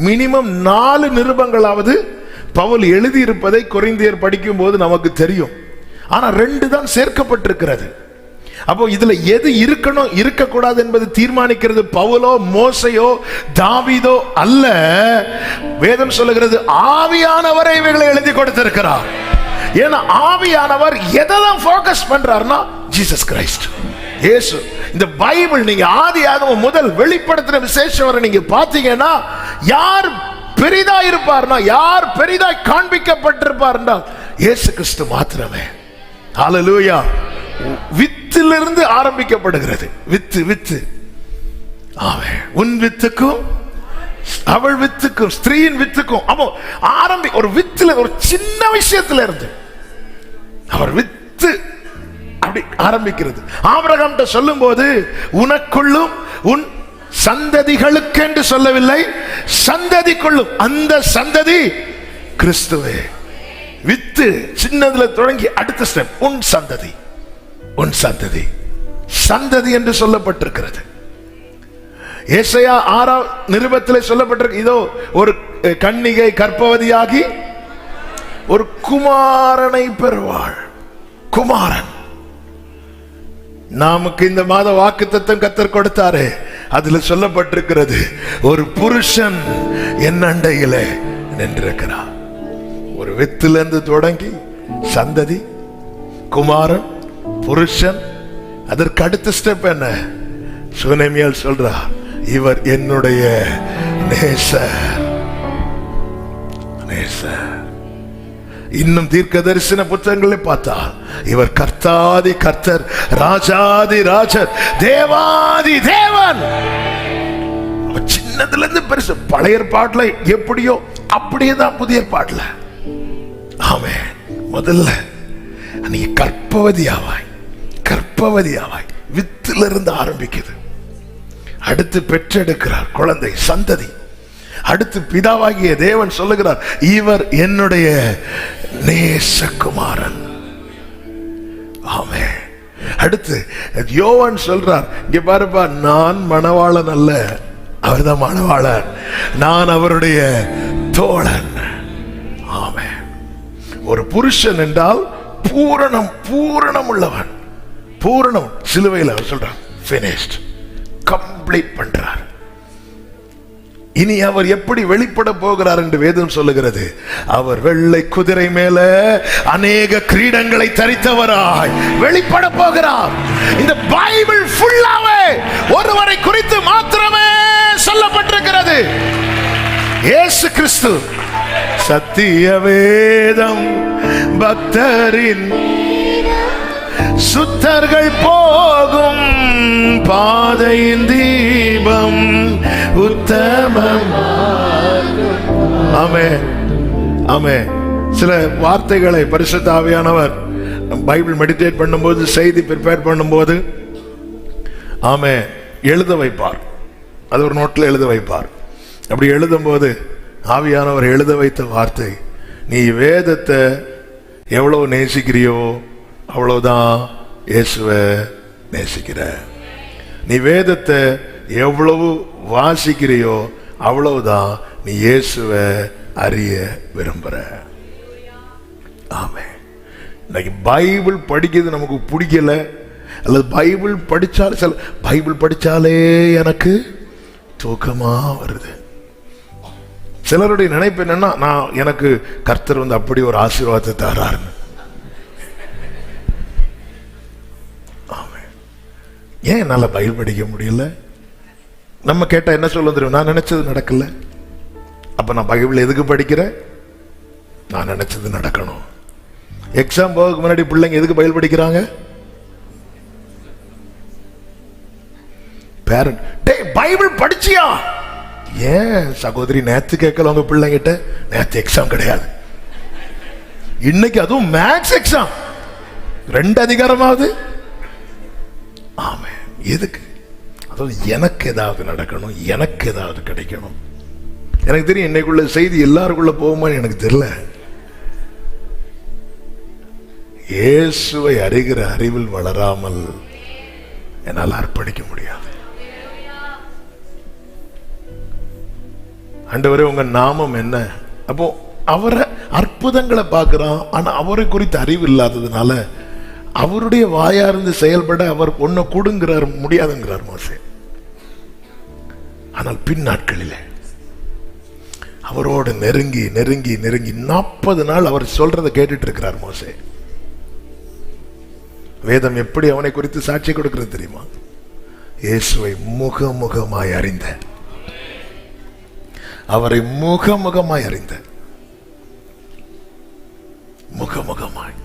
Speaker 2: மினிமம் 4 நிருபங்களாவது பவுல் எழுதியிருப்பதை கொரிந்தியர் படிக்கும் போது நமக்கு தெரியும். ஆனா 2 தான் சேர்க்கப்பட்டிருக்கிறது. அப்போ இதுல எது இருக்கணும் இருக்கக்கூடாது என்பது தீர்மானிக்கிறது பவுலோ மோசையோ தாவீதோ அல்ல. வேதம் சொல்லுகிறது ஆவியானவரை இவைகளை எழுதி கொடுத்திருக்கிறார். ஏன்னா ஆவியானவர் எதெல்லாம் ஃபோக்கஸ் பண்றாருன்னா ஜீசஸ் கிரைஸ்ட், இயேசு. இந்த பைபிள் நீங்க ஆதியாகமம் முதல் வெளிப்படுத்தின விசேஷம் வரை நீங்க பாத்தீங்கன்னா யார் பெரிதா இருப்பார்னா, யார் பெரிதாய் காண்பிக்கப்பட்டிருப்பார்னா இயேசு கிறிஸ்து மாத்திரமே. ஹல்லேலூயா. வித்திலிருந்து ஆரம்பிக்கப்படுகிறது. வித்து. ஆமென். உன் வித்துக்கும் அவள் வித்துக்கும் ஸ்திரீயின் வித்துக்கும் அப்போ ஒரு வித்துல ஒரு சின்ன விஷயத்துல இருந்து அவர் வித்து அப்படி ஆரம்பிக்கிறது. ஆபிரகாம் சொல்லும் போது உனக்குள்ளும் உன் சந்ததிகளுக்கு என்று சொல்லவில்லை, சந்ததிக்குள்ளும். அந்த சந்ததி கிறிஸ்துவே. வித்து சின்னதுல தொடங்கி அடுத்த ஸ்டெப் உன் சந்ததி, உன் சந்ததி, சந்ததி என்று சொல்லப்பட்டிருக்கிறது. ஏசாயா 6 நிருபத்திலே சொல்லப்பட்டிருக்கு, இதோ ஒரு கன்னிகை கர்ப்பவதியாகி ஒரு குமாரனை பெறுவாள். குமாரன். நமக்கு இந்த மாத வாக்குத்தத்தம் கர்த்தர் கொடுத்தாரே, அதுல சொல்லப்பட்டிருக்கிறது, ஒரு புருஷன் என் அண்டையிலே நின்றிருக்கிறார். ஒரு வித்திலிருந்து தொடங்கி சந்ததி, குமாரன், புருஷன். அதற்கு அடுத்த ஸ்டெப் என்ன? சுனேமியால் சொல்றார், இவர் என்னுடைய நேசர், நேசர். இன்னும் தீர்க்க தரிசன புத்தகங்களை பார்த்தால் இவர் கர்த்தாதி கர்த்தர், ராஜாதி ராஜர், தேவாதி தேவன். சின்னதுல இருந்து பெருசு. பழைய ஏற்பாட்டுல எப்படியோ அப்படியேதான் புதிய ஏற்பாட்டுல. ஆமென். முதல்ல நீ கர்ப்பவதியாவாய், கர்ப்பவதியாவாய். வித்திலிருந்து ஆரம்பிக்குது. அடுத்து பெற்றெடுக்கிறார் குழந்தை, சந்ததி. அடுத்து பிதாவாகிய தேவன் சொல்லுகிறார், இவர் என்னுடைய நேசகுமாரன். ஆமென். அடுத்து யோவான் சொல்றார், இங்க பாருப்பா, நான் மணவாளன் அல்ல, அவர்தான் மணவாளன், நான் அவருடைய தோழன். ஆமென். ஒரு புருஷன் என்றால் பூரணம், பூரணம் உள்ளவன், பூரணம். சிலுவையில் அவர் சொல்றார், finished, கம்ப்ளீட் பண்றார். இனி அவர் எப்படி வெளிப்பட போகிறார் என்று வேதம் சொல்லுகிறது. அவர் வெள்ளை குதிரை மேல அநேக கிரீடங்களை தரித்தவராய் வெளிப்பட போகிறார். இந்த பைபிள் ஃபுல்லாவே ஒருவரை குறித்து மாத்திரமே சொல்லப்பட்டிருக்கிறது, இயேசு கிறிஸ்து. சத்திய வேதம் பக்தரின் சுத்தர்கள் போகும் பாதையின் தீபம் உத்தமம். ஆமென், ஆமென். சில வார்த்தைகளை பரிசுத்த ஆவியானவர் பைபிள் மெடிடேட் பண்ணும்போது, செய்தி ப்ரிப்பேர் பண்ணும்போது, ஆமென், எழுத வைப்பார். அது ஒரு நோட்டில் எழுத வைப்பார். அப்படி எழுதும் போது ஆவியானவர் எழுத வைத்த வார்த்தை, நீ வேதத்தை எவ்வளவு நேசிக்கிறியோ அவ்வளவுதான் இயேசுவை நேசிக்கிற. நீ வேதத்தை எவ்வளவு வாசிக்கிறியோ அவ்வளவுதான் நீ இயேசுவை அறிய விரும்புற. ஆமென். இன்னைக்கு பைபிள் படிக்கிறது நமக்கு பிடிக்கல, அல்லது பைபிள் படிச்சாலே, சில பைபிள் படிச்சாலே எனக்கு தூக்கமா வருது. சிலருடைய நினைப்பு என்னன்னா, நான் எனக்கு கர்த்தர் வந்து அப்படி ஒரு ஆசீர்வாதத்தை தராருன்னு. ஏன் என்னால பைபிள் படிக்க முடியல? நம்ம கேட்டா என்ன சொல்ல தெரியும்? நான் நினைச்சது நடக்கல. அப்ப நான் பைபிள் எதுக்கு படிக்கிறேன்? நான் நினைச்சது நடக்கணும். எக்ஸாம் போகிறதுக்கு முன்னாடி பிள்ளைங்க எதுக்கு பைபிள் படிக்கிறாங்க? பேரண்ட், டேய் பைபிள் படிச்சியா? ஏன் சகோதரி நேத்து கேட்கல உங்க பிள்ளைங்கிட்ட? நேத்து எக்ஸாம் கிடையாது, இன்னைக்கு அதுவும் மேத்ஸ் எக்ஸாம், 2 அதிகாரமாவது. ஆமே, எதுக்கு? அதாவது எனக்கு ஏதாவது நடக்கணும், எனக்கு ஏதாவது கிடைக்கணும். எனக்கு தெரியும் இன்னைக்குள்ள செய்தி எல்லாருக்குள்ள போகுமான்னு எனக்கு தெரியல. இயேசுவை அறிகிற அறிவில் வளராமல் என்னால் அர்ப்பணிக்க முடியாது. ஆண்டவரே உங்க நாமம் என்ன? அப்போ அவரை அற்புதங்களை பார்க்கிறான், ஆனா அவரை குறித்த அறிவு இல்லாததுனால அவருடைய வாயார்ந்து செயல்பட அவர் ஒன்ன கொடுங்கிறார், முடியாதுங்கிறார் மோசே. ஆனால் பின் நாட்களில் அவரோடு நெருங்கி நெருங்கி நெருங்கி 40 நாள் அவர் சொல்றதை கேட்டுட்டு இருக்கிறார் மோசே. வேதம் எப்படி அவனை குறித்து சாட்சி கொடுக்கிறது தெரியுமா? இயேசுவை முகமுகமாய் அறிந்த, அவரை முகமுகமாய் அறிந்த, முகமுகமாய்.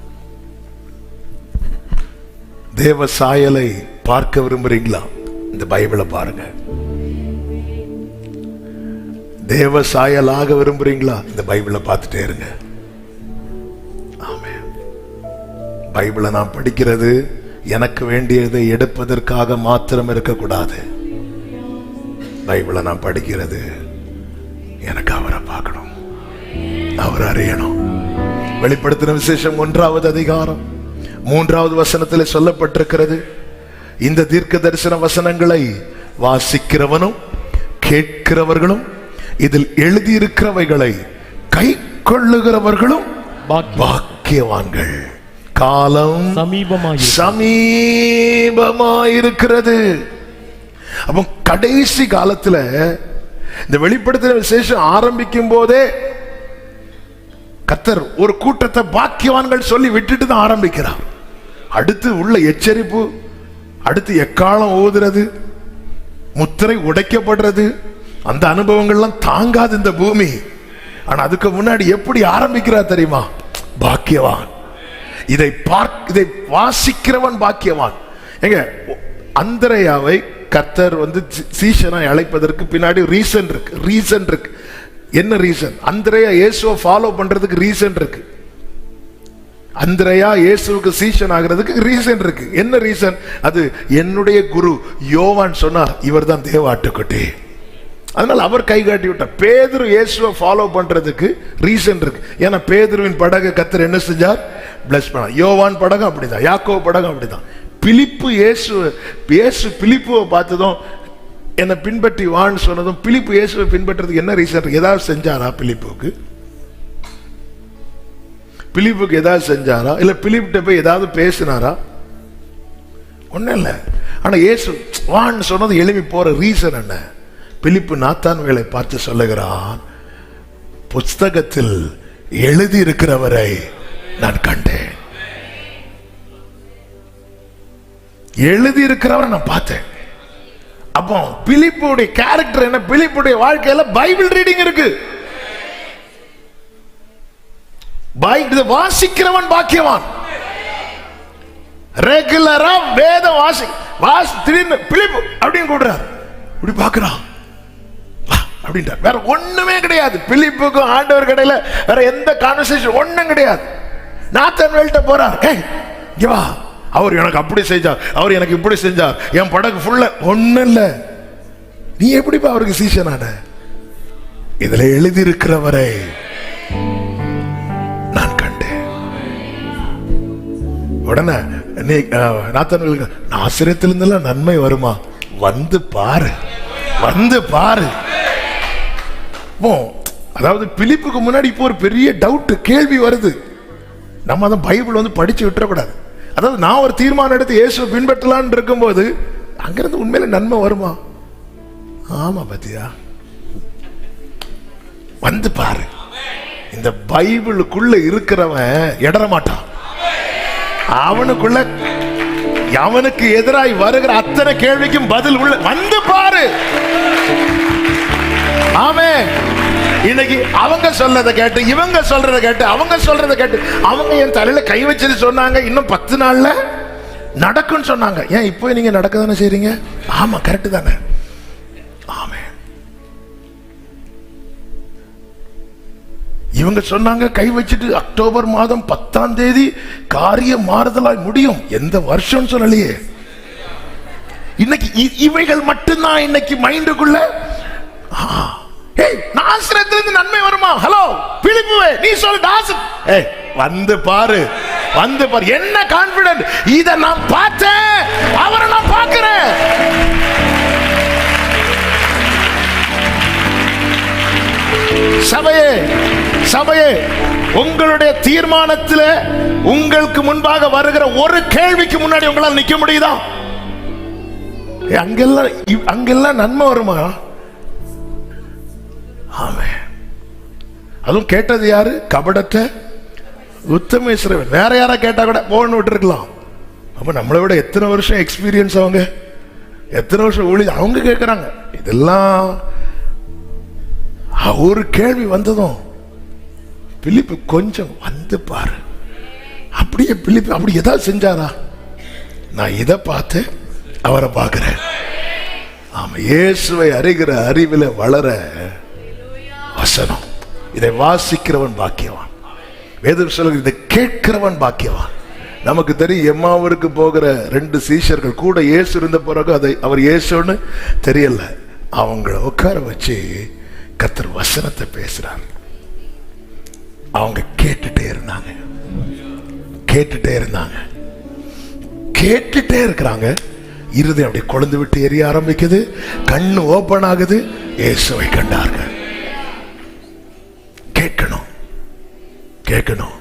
Speaker 2: தேவ சாயலை பார்க்க விரும்புறீங்களா? இந்த பைபிளை பாருங்க. தேவ சாயலாக விரும்புறீங்களா? இந்த பைபிளை பார்த்துட்டே இருங்க. ஆமென். பைபிளை நான் படிக்கிறது எனக்கு வேண்டியதை எடுப்பதற்காக மாத்திரம் இருக்கக்கூடாது. பைபிளை நான் படிக்கிறது எனக்கு அவரை பார்க்கணும், அவர் அறியணும், வெளிப்படுத்தின விசேஷம் 1வது அதிகாரம் 3வது வசனத்தில் சொல்லப்பட்டிருக்கிறது, இந்த தீர்க்க தரிசன வசனங்களை வாசிக்கிறவனும் கேட்கிறவர்களும் இதில் எழுதியிருக்கிறவைகளை கை கொள்ளுகிறவர்களும் பாக்கியவான்கள். காலம் சமீபமாயிருக்கிறது. அப்போ கடைசி காலத்துல இந்த வெளிப்படுத்தின விசேஷம் ஆரம்பிக்கும் போதே கர்த்தர் ஒரு கூட்டத்தை பாக்கியவான்கள் சொல்லி விட்டுட்டு தான் ஆரம்பிக்கிறார். அடுத்து உள்ள எச்சரிப்பு, அடுத்து எக்காலம் ஊதுறது, முத்திரை உடைக்கப்படுறது, அந்த அனுபவங்கள்லாம் தாங்காது இந்த பூமி. ஆனா அதுக்கு முன்னாடி எப்படி ஆரம்பிக்கிறார் தெரியுமா? பாக்கியவான். இதை வாசிக்கிறவன் பாக்கியவான். எங்க அந்திரேயாவை கர்த்தர் சீஷனாய் அழைப்பதற்கு பின்னாடி ரீசன் இருக்கு. என்ன ரீசன்? அந்திரேயா இயேசுவை ஃபாலோ பண்றதுக்கு ரீசன் இருக்கு. அந்திரேயா இயேசுவுக்கு சீஷன் ஆகிறதுக்கு ரீசன் இருக்கு. என்ன ரீசன்? அது என்னுடைய குரு யோவான் சொன்னார், இவர் தான் தேவ ஆட்டுக்குட்டி. அதனால அவர் கை காட்டி விட்டார். பேதுரு இயேசுவை ஃபாலோ பண்றதுக்கு ரீசன் இருக்கு. ஏன்னா பேதுருவின் படகு கர்த்தர் என்ன செஞ்சார்? பிளஸ் பண்ணார். யோவான் படகு அப்படிதான், யாக்கோபு படகு அப்படிதான். பிலிப்பு இயேசு பிலிப்புவை பார்த்ததும் என்னை பின்பற்றி வான்னு சொன்னதும் பிலிப்பு இயேசுவை பின்பற்றதுக்கு என்ன ரீசன்? ஏதாவது செஞ்சாரா பிலிப்புக்கு ஏதாவது செஞ்சாரா? இல்ல பிலிப்கிட்ட போய் ஏதாவது பேசினாரா? ஒன்னும் இல்லை. ஆனா இயேசு வான்னு சொன்னது எழுப்பி போற ரீசன் என்ன? பிலிப்பு நாத்தான்வேலை பார்த்து சொல்லுகிறான், புஸ்தகத்தில் எழுதி இருக்கிறவரை நான் கண்டேன். எழுதி இருக்கிறவரை நான் பார்த்தேன். அப்போ பிலிப்புடைய கேரக்டர் என்ன? பிலிப்புடைய வாழ்க்கையில பைபிள் ரீடிங் இருக்கு. வாசிக்கிறவன் பாக்கியவான். ரெகுலரா வேதம் திடீர்னு பிலிப்பு அப்படின்னு கூடுறார், இப்படி பாக்குறான் அப்படின்றார். வேற ஒண்ணுமே கிடையாது. பிலிப்புக்கும் ஆண்டவர் கடையில வேற எந்த கான்வர்சேஷன் ஒண்ணும் கிடையாது. நாத்தான்வேல்ட்ட போறார், இங்க வா, அவர் எனக்கு அப்படி செஞ்சார், அவர் எனக்கு இப்படி செஞ்சார், என் படகு ஃபுல்ல ஒண்ணும் இல்ல. நீ எப்படிப்பா அவருக்கு சீஷனான? இதுல எழுதி இருக்கிறவரை நான் கண்டேன். உடனே நாத்தான்வேல், ஆசிரியத்திலிருந்தெல்லாம் நன்மை வருமா? வந்து பாரு. அதாவது பிலிப்புக்கு முன்னாடி இப்போ ஒரு பெரிய டவுட், கேள்வி வருது. நம்ம அதை பைபிள் படிச்சு விட்டுறக்கூடாது. அதாவது நான் ஒரு தீர்மானம் எடுத்து இயேசுவை பின்பற்றலான்னு இருக்கும்போது அங்கிருந்து உண்மையில நன்மை வருமா? ஆமா, பத்தியா, வந்து பாரு. இந்த பைபிளுக்குள்ள இருக்கிறவன் இடற மாட்டான். அவனுக்கு எதிராய் வருகிற அத்தனை கேள்விக்கும் பதில் உள்ள வந்து பாரு. ஆமென். இன்னைக்கு அவங்க சொல்றதை கேட்டு, இவங்க சொல்றதை கேட்டு, அவங்க சொல்றதை கேட்டு, அவங்க என் தலையில கை வச்சது சொன்னாங்க, இன்னும் 10 நாள்ல நடக்கும்னு சொன்னாங்க. ஏன் இப்போ நீங்க நடக்க தானே செய்றீங்க? ஆமா, கரெக்ட் தானே. ஆமென். இவங்க சொன்னாங்க கை வச்சுட்டு அக்டோபர் மாதம் 10ஆம் தேதி காரிய மாறுதலாய் முடியும். எந்த வருஷம் சொல்லலையே. இன்னைக்கு இவைகள் மட்டும்தான் இன்னைக்கு மைண்டுக்குள்ள. நாசரேத்திலிருந்து நன்மை வருமா? ஹலோ பிலிப்புவே, நீ சொல்லு. வந்து பாரு. என்ன கான்பிடன்ட்? இத நான் பார்த்தேன், அவரை நான் பார்க்கிறேன். சபையே, உங்களுடைய தீர்மானத்தில் உங்களுக்கு முன்பாக வருகிற ஒரு கேள்விக்கு முன்னாடி உங்களால் நிக்க முடியுதா? அங்கெல்லாம் நன்மை வருமா? ஆமென். அதுவும் கேட்டது யாரு? கபடற்ற உத்தமேஸ்வரன். வேற யாரா கேட்டா கூட போன்னு விட்டு இருக்கலாம். அப்ப நம்மளை விட எத்தனை வருஷம் எக்ஸ்பீரியன்ஸ், அவங்க எத்தனை வருஷம் ஊழியம், அவங்க கேட்கிறாங்க. இதெல்லாம் ஒரு கேள்வி வந்ததும் பிலிப்பு கொஞ்சம் வந்து பாரு. அப்படியே பிலிப்பு அப்படி ஏதாவது செஞ்சாரா? நான் இதை பார்த்து அவரை பார்க்கிறேன். ஆமா, இயேசுவை அறிகிற அறிவில வளர வசனம். இதை வாசிக்கிறவன் பாக்கியவான். வேதம் சொல்லுகிறது, இதை கேட்கிறவன் பாக்கியவான். நமக்கு தெரியும், எம்மாவூருக்கு போகிற 2 சீஷர்கள் கூட இயேசு இருந்த பிறகு அவர் இயேசுன்னு தெரியல. அவங்கள உட்கார வச்சு கர்த்தர் வசனத்தை பேசுறார். அவங்க கேட்டுட்டே இருந்தாங்க, கேட்டுட்டே இருந்தாங்க, கேட்டுட்டே இருக்கிறாங்க. இருதயம் அப்படியே கொழுந்து விட்டு எரிய ஆரம்பிக்குது, கண்ணு ஓபன் ஆகுது, இயேசுவை கண்டார்கள். கேட்கணும், கேட்கணும்.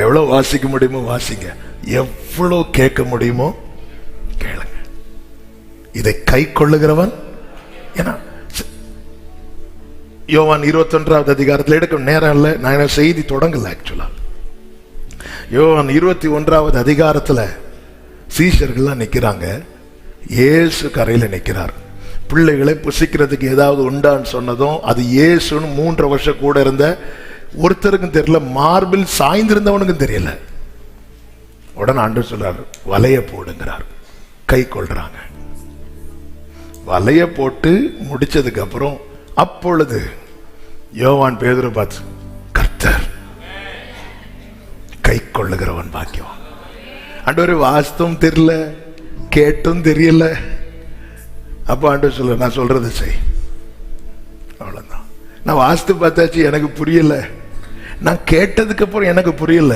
Speaker 2: எவ்வளவு வாசிக்க முடியுமோ வாசிங்க, எவ்வளவு கேட்க முடியுமோ கேளுங்க. இதை கை கொள்ளுகிறவன், ஏன்னா யோவான் 21வது அதிகாரத்தில் எடுக்க நேரம் இல்லை, நான் செய்தி தொடங்கல. ஆக்சுவலா யோவான் 21வது அதிகாரத்தில் சீஷர்கள்லாம் நிற்கிறாங்க, இயேசு கரையில் நிற்கிறார். பிள்ளைகளை புசிக்கிறதுக்கு ஏதாவது உண்டான்னு சொன்னதும் அது இயேசுன்னு 3 வருஷம் கூட இருந்த ஒருத்தருக்கும் தெரியல, மார்பில் சாய்ந்திருந்தவனுக்கும் தெரியல. உடனே ஆண்டவர் சொல்றார், வலைய போடுங்கிறார். கை கொள்றாங்க. வலைய போட்டு முடிச்சதுக்கு அப்புறம் அப்பொழுது யோவான் பேதுரு பார்த்து, கர்த்தர், கை கொள்ளுகிறவன் பாக்கியம். ஆண்டவரே வாஸ்தவம் தெரியல, கேட்டும் தெரியல. அப்ப ஆண்டவர் சொல்ல, நான் சொல்றது செய். அவ்வளவுதான். நான் வாஸ்து பார்த்தாச்சு, எனக்கு புரியல. நான் கேட்டதுக்கு அப்புறம் எனக்கு புரியல.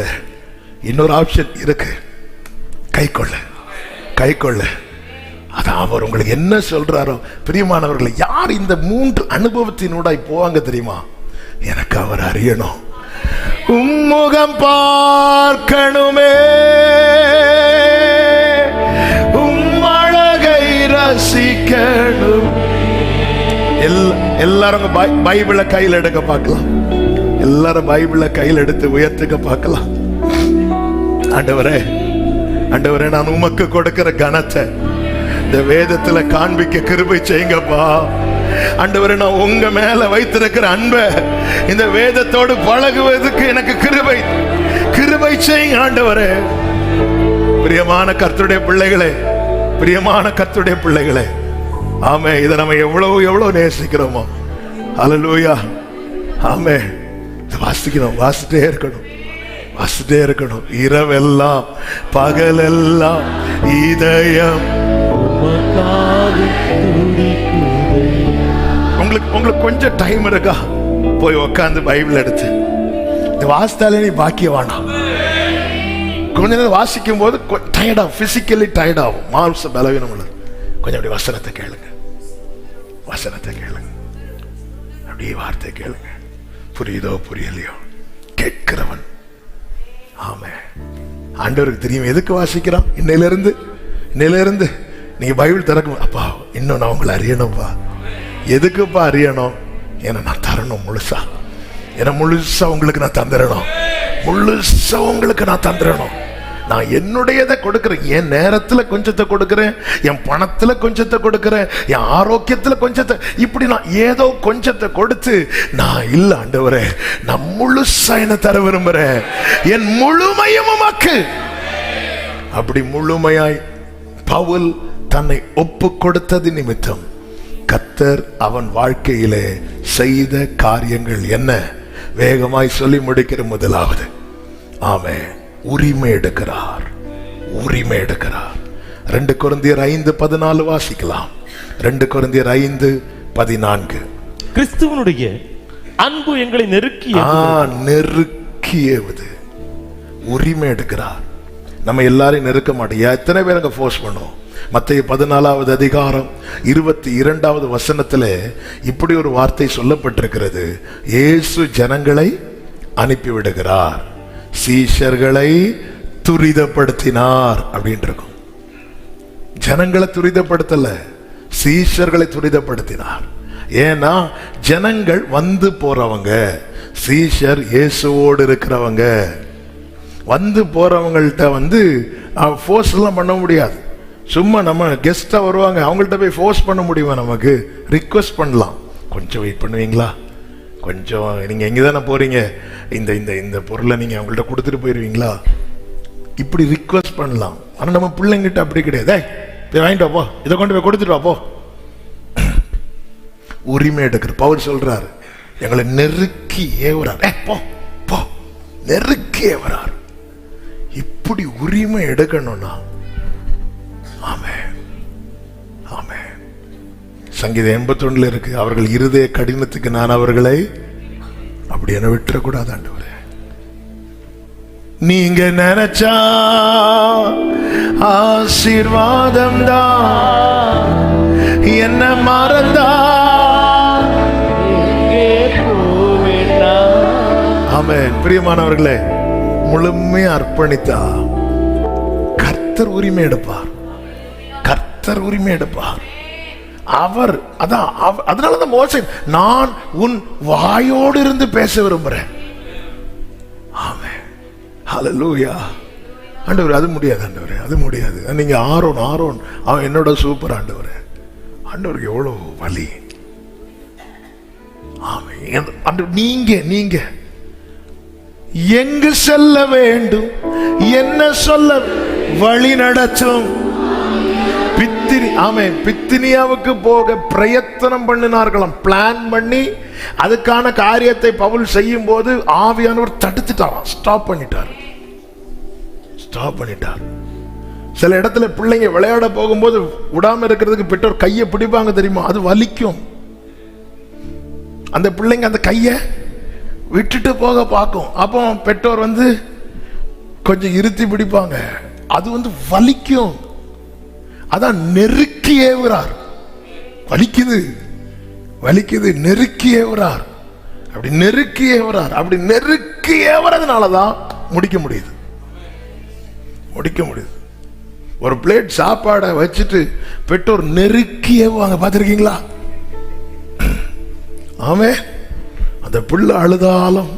Speaker 2: இன்னொரு ஆப்ஷன் இருக்கு, கை கொள்ள, கை கொள்ள. அதான் அவர் உங்களுக்கு என்ன சொல்றாரோ. பிரியமானவர்களை, யார் இந்த 3 அனுபவத்தினூடாய் போவாங்க தெரியுமா? எனக்கு அவர் அறியணும், உம்முகம் பார்க்கணுமே, உம்மழகை ரசிக்கணும். எல்லாரும் பைபிளை கையில் எடுக்க பார்க்கலாம். எல்லாரும் பைபிளை கையில் எடுத்து உயர்த்துக்க பார்க்கலாம். ஆண்டவரே, ஆண்டவரே, நான் உமக்கு கொடுக்கிற கனத்தை இந்த வேதத்துல காண்பிக்க கிருபை செய்யுங்கப்பா. ஆண்டவரே, நான் உங்க மேல வைத்திருக்கிற அன்பை இந்த வேதத்தோடு பழகுவதற்கு எனக்கு கிருபை கிருபை செய்யுங்க ஆண்டவரே. பிரியமான கர்த்தருடைய பிள்ளைகளே, பிரியமான கர்த்தருடைய பிள்ளைகளே, ஆமே, இதை நம்ம எவ்வளவு நேசிக்கிறோமோ. அல்லேலூயா, ஆமே. வாசிக்கணும், வாசிட்டே இருக்கணும், வாசிட்டே இருக்கணும். இரவெல்லாம் பகலெல்லாம் இதயம் உங்களுக்கு கொஞ்சம் டைம் இருக்கா? போய் உட்காந்து பைபிள் எடுத்து வாசித்தாலே நீ பாக்கியவானா. கொஞ்ச நேரம் வாசிக்கும் போது டயர்டாகும், பிசிக்கலி டயர்டாகும், மாம்ச பலவீனம் உள்ளது. கொஞ்சம் அப்படி வசனத்தை கேளுங்க, வசனத்தை கேளுங்க, அப்படியே வார்த்தை கேளுங்க. புரியுதோ புரியலையோ, கேட்கிறவன். ஆமே, ஆண்டவருக்கு தெரியும் எதுக்கு வாசிக்கிறான். இன்னையிலிருந்து நீங்க பைபிள் திறக்கும், அப்பா இன்னும் நான் உங்களை அறியணும்ப்பா. எதுக்குப்பா அறியணும்? ஏன்னா நான் தரணும் முழுசா, ஏன்னா முழுசா உங்களுக்கு நான் தந்துடணும், முழுசா உங்களுக்கு நான் தந்துடணும். நான் என்னுடையதை கொடுக்கிறேன், என் நேரத்துல கொஞ்சத்தை கொடுக்கிறேன், என் பணத்துல கொஞ்சத்தை கொடுக்கிறேன், என் ஆரோக்கியத்துல கொஞ்சத்தை, இப்படி நான் ஏதோ கொஞ்சத்தை கொடுத்து நான் இல்ல ஆண்டவரே, நான் முழுசா என்ன தர விரும்புறேன், என் முழுமையும் உமக்கு. அப்படி முழுமையாய் பவுல் தன்னை ஒப்பு கொடுத்தது நிமித்தம் கர்த்தர் அவன் வாழ்க்கையிலே செய்த காரியங்கள் என்ன? வேகமாய் சொல்லி முடிக்கிற முதலாவது, ஆமே, உரிமை எடுக்கிறார், உரிமை எடுக்கிறார். 2 கொரிந்தியர் 5:14 வாசிக்கலாம். 2 கொரிந்தியர் 5:14.
Speaker 3: கிறிஸ்துவனுடைய அன்பு எங்களை நெருக்கியது. உரிமை எடுக்கிறார். நம்ம எல்லாரையும் நெருக்க மாட்டோம். எத்தனை பேர் அங்க ஃபோர்ஸ் பண்ணுவோம்? மத்தேயு 14வது அதிகாரம் 22வது வசனத்துல இப்படி ஒரு வார்த்தை சொல்லப்பட்டிருக்கிறது, இயேசு ஜனங்களை அனுப்பிவிடுகிறார், சீஷர்களை துரிதப்படுத்தினார் அப்படின்னு இருக்கும். ஜனங்களை துரிதப்படுத்தல, சீஷர்களை துரிதப்படுத்தினார். ஏன்னா ஜனங்கள் வந்து போறவங்க, சீஷர் இயேசுவோடு இருக்கிறவங்க. வந்து போறவங்கள்ட்ட ஃபோர்ஸ் எல்லாம் பண்ண முடியாது. சும்மா நம்ம கெஸ்டா வருவாங்க, அவங்கள்ட்ட போய் ஃபோர்ஸ் பண்ண முடியுமா? நமக்கு ரிக்வெஸ்ட் பண்ணலாம், கொஞ்சம் வெயிட் பண்ணுவீங்களா, கொஞ்சம் நீங்க எங்க தானே போறீங்க, இந்த இந்த இந்த பொருளை நீங்க அவங்கள்ட்ட கொடுத்துட்டு போயிருவீங்களா, இப்படி ரிக்வெஸ்ட் பண்ணலாம். ஆனா நம்ம பிள்ளைங்கிட்ட அப்படி கிடையாது. போய் வாங்கிட்டு வாப்போ, இதை கொண்டு போய் கொடுத்துட்டு வாப்போ. உரிமை எடுக்கிற பவுல் சொல்றாரு, எங்களை நெருக்கி ஏவுறார், போ போ, நெருக்கி ஏவுறார். இப்படி உரிமை எடுக்கணும்னா, ஆமே ஆமே. சங்கீதம் 81 இருக்கு, அவர்கள் இருதய கடினத்துக்கு நான் அவர்களை அப்படி என்ன விட்டுறக்கூடாது ஆண்டவரே.
Speaker 2: நீங்க நினைச்சா ஆசீர்வாதம் தான், என்ன மறந்தா ஆமென். பிரியமானவர்களே, முழுமையா அர்ப்பணித்தா கர்த்தர் உரிமை எடுப்பார். கர்த்தர் உரிமை எடுப்பார். அவர் அதான் அதனாலதான் மோசே, நான் உன் வாயோடு இருந்து பேச விரும்புறேன். ஆமென். ஹல்லேலூயா. ஆண்டவர், அது முடியாது ஆண்டவரே, அது முடியாது. நீங்க ஆரோன் அவன் என்னோட சூப்பர் ஆண்டவரே. ஆண்டவருக்கு எவ்வளவு வலி. ஆமென். நீங்க எங்கு செல்ல வேண்டும், என்ன சொல்ல வழி நடத்தும். பித்தினியாவுக்கு போக பிரயத்தனம் பண்ணினார்களாம். பிளான் பண்ணி அதுக்கான காரியத்தை பவுல் செய்யும் போது ஆவியானவர் தடுத்துட்டாராம். ஸ்டாப் பண்ணிட்டார். சில இடத்துல பிள்ளைங்க விளையாட போகும்போது விடாம இருக்கிறதுக்கு பெற்றோர் கையை பிடிப்பாங்க தெரியுமா? அது வலிக்கும். அந்த பிள்ளைங்க அந்த கையை விட்டுட்டு போக பார்க்கும். அப்போ பெற்றோர் கொஞ்சம் இருத்தி பிடிப்பாங்க. அது வலிக்கும். அதான் நெருக்கி ஏவுறார். வலிக்குது நெருக்கி ஏவுறார். அப்படி நெருக்கி ஏவுறதுனாலதான் முடிக்க முடியுது. ஒரு பிளேட் சாப்பாடை வச்சுட்டு பெற்றோர் நெருக்கி ஏவுவாங்க, பார்த்திருக்கீங்களா? ஆமே. அந்த பிள்ளை அழுதாலும்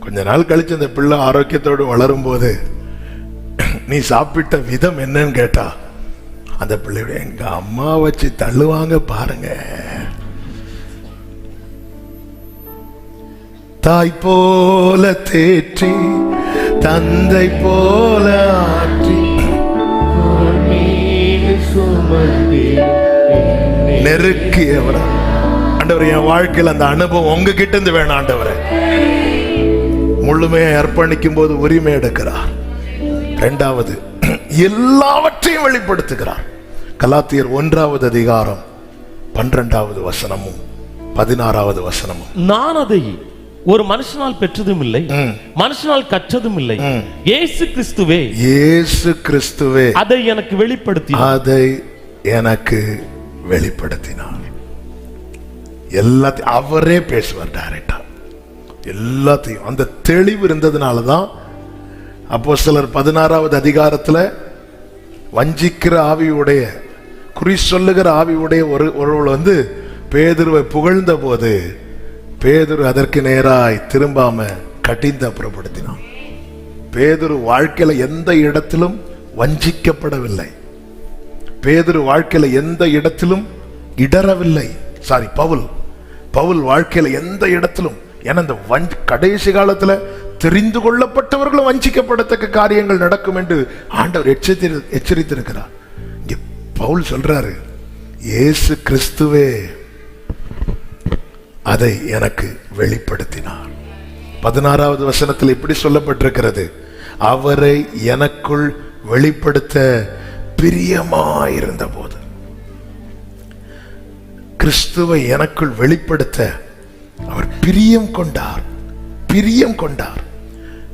Speaker 2: கொஞ்ச நாள் கழிச்சு அந்த பிள்ளை ஆரோக்கியத்தோடு வளரும் போது நீ சாப்பிட்ட விதம் என்னன்னு கேட்டா, அந்த பிள்ளையோட எங்க அம்மா வச்சு தள்ளுவாங்க பாருங்க. தாய் போல தேற்றி தந்தை போல ஆற்றி நெருக்கியவர ஆண்டவர், என் வாழ்க்கையில் அந்த அனுபவம் உங்ககிட்ட இருந்து வேணும் ஆண்டவரை. முழுமையை அர்ப்பணிக்கும் போது உரிமை எடுக்கிறார். இரண்டாவது, எல்லாவற்றையும் வெளிப்படுத்துகிறார். கலாத்தியர் 1வது அதிகாரம் 12வது வசனமும் 16வது வசனமும்,
Speaker 4: நான் அதை ஒரு மனுஷனால் பெற்றதும் இல்லை, மனுஷனால் கற்றதும் இல்லை, இயேசு கிறிஸ்துவே அதை எனக்கு வெளிப்படுத்தினார். எல்லாத்தையும் அவரே பேசுவார் டைரக்டா. எல்லாத்தையும் அந்த தெளிவு இருந்ததுனாலதான் அப்போஸ்தலர் 16வது அதிகாரத்துல வஞ்சிக்கிற ஆவியுடைய, குறி சொல்லுகிற ஆவியுடைய ஒருவள் பேதுருவை புகழ்ந்த போது பேதுரு அதற்கு நேராய் திரும்பாம கடிந்து அப்புறப்படுத்தினான். பேதுரு வாழ்க்கையில எந்த இடத்திலும் வஞ்சிக்கப்படவில்லை. பேதுரு வாழ்க்கையில எந்த இடத்திலும் இடரவில்லை. பவுல் வாழ்க்கையில எந்த இடத்திலும், ஏன்னா இந்த கடைசி காலத்துல தெரிந்து கொள்ளப்பட்டவர்களும் வஞ்சிக்கப்படத்தக்க காரியங்கள் நடக்கும் என்று ஆண்டவர் எச்சரித்திருக்கிறார். இங்க பவுல் சொல்றாரு, இயேசு கிறிஸ்துவே அதை எனக்கு வெளிப்படுத்தினார். 16வது வசனத்தில் இப்படி சொல்லப்பட்டிருக்கிறது, அவரை எனக்குள் வெளிப்படுத்த பிரியமாயிருந்த போது. கிறிஸ்துவை எனக்குள் வெளிப்படுத்த அவர் பிரியம் கொண்டார்.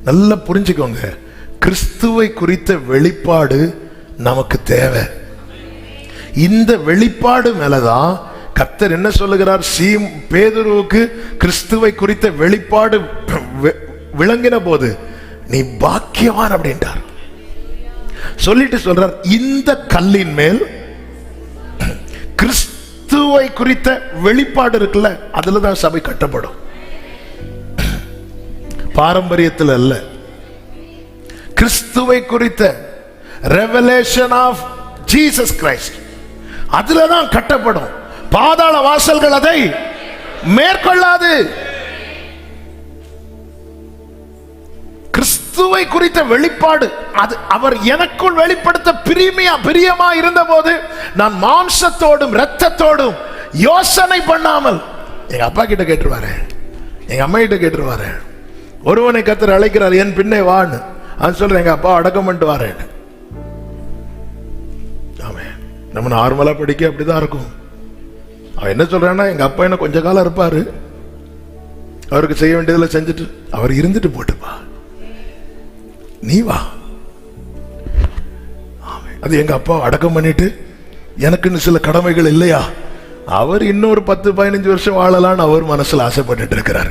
Speaker 4: நல்லா புரிஞ்சுக்கோங்க, கிறிஸ்துவை குறித்த வெளிப்பாடு நமக்கு தேவை. இந்த வெளிப்பாடு மேலதான் கர்த்தர் என்ன சொல்லுகிறார்? பேதுருவுக்கு கிறிஸ்துவை குறித்த வெளிப்பாடு விளங்கின போது நீ பாக்கியவான் அப்படின்றார். சொல்லிட்டு சொல்றார், இந்த கல்லின் மேல் கிறிஸ்துவை குறித்த வெளிப்பாடு இருக்குல்ல, அதுலதான் சபை கட்டப்படும். பாரம்பரியத்தில் அல்ல, கிறிஸ்துவை குறித்த ரெவலேஷன் ஆஃப் ஜீசஸ் கிரைஸ்ட், அதுலதான் கட்டப்படும். பாதாள வாசல்கள் அதை மேற்கொள்ளாது. கிறிஸ்துவை குறித்த வெளிப்பாடு அது அவர் எனக்குள் வெளிப்படுத்த பிரியமா இருந்த போது நான் மாம்சத்தோடும் இரத்தத்தோடும் யோசனை பண்ணாமல், எங்க அப்பா கிட்ட கேட்டுருவாரு, எங்க அம்மா கிட்ட கேட்டுருவாரு. ஒருவனை கர்த்தர் அழைக்கிறார், என் பின்னே வான்னு. அது சொல்றேன், எங்க அப்பா அடக்கம் பண்ணிட்டு வாரேன். ஆமே, நம்ம நார்மலா படிக்க அப்படிதான் இருக்கும்.
Speaker 3: அவன் என்ன சொல்றான்னா, எங்க அப்பா என்ன கொஞ்ச காலம் இருப்பாரு, அவருக்கு செய்ய வேண்டியதில் செஞ்சுட்டு அவர் இருந்துட்டு போட்டுப்பா, நீ வா. அது எங்க அப்பா அடக்கம் பண்ணிட்டு எனக்குன்னு சில கடமைகள் இல்லையா, அவர் இன்னொரு 10-15 வருஷம் வாழலான்னு அவர் மனசுல ஆசைப்பட்டு இருக்கிறார்.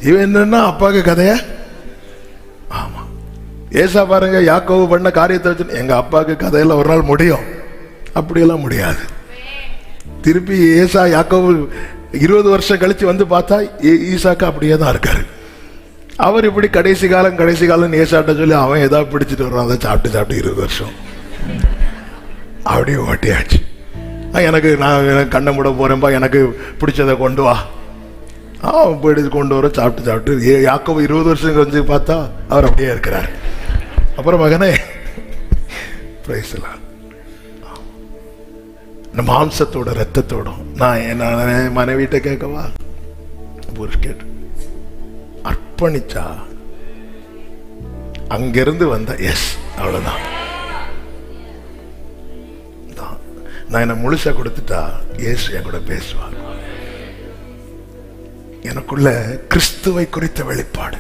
Speaker 3: இவன் என்னன்னா அப்பாவுக்கு கதைய. ஆமா, ஏசா பாருங்க, யாக்கோபு பண்ண காரியத்தை வச்சு எங்க அப்பாவுக்கு கதையில ஒரு நாள் முடியும், அப்படியெல்லாம் முடியாது. திருப்பி ஏசா யாக்கோபு 20 வருஷம் கழிச்சு வந்து பார்த்தா ஈசாக்கு அப்படியே தான் இருக்காரு. அவர் இப்படி கடைசி காலம் ஏசாட்ட சொல்லி அவன் ஏதாவது பிடிச்சிட்டு வர்றான், அதை சாப்பிட்டு 20 வருஷம் அப்படியே ஓட்டியாச்சு. நான் கண்ணை மூட போறேன்பா, எனக்கு பிடிச்சதை கொண்டு வா. போயிட்டு கொண்டு வர சாப்பிட்டு யாக்கோபு 20 வருஷம் வந்து பார்த்தா அவர் அப்படியே இருக்கிறார். அப்புறம் மகனே மாம்சத்தோட ரத்தத்தோடும் நான் மனைவிட்ட கேட்கவா, கேட்டு அர்ப்பணிச்சா அங்கிருந்து வந்த எஸ் அவ்வளவுதான். நான் என்ன முழுசா கொடுத்துட்டா இயேசு என் கூட பேசுவார். எனக்குள்ள கிறிஸ்துவை குறித்த வெளிப்பாடு.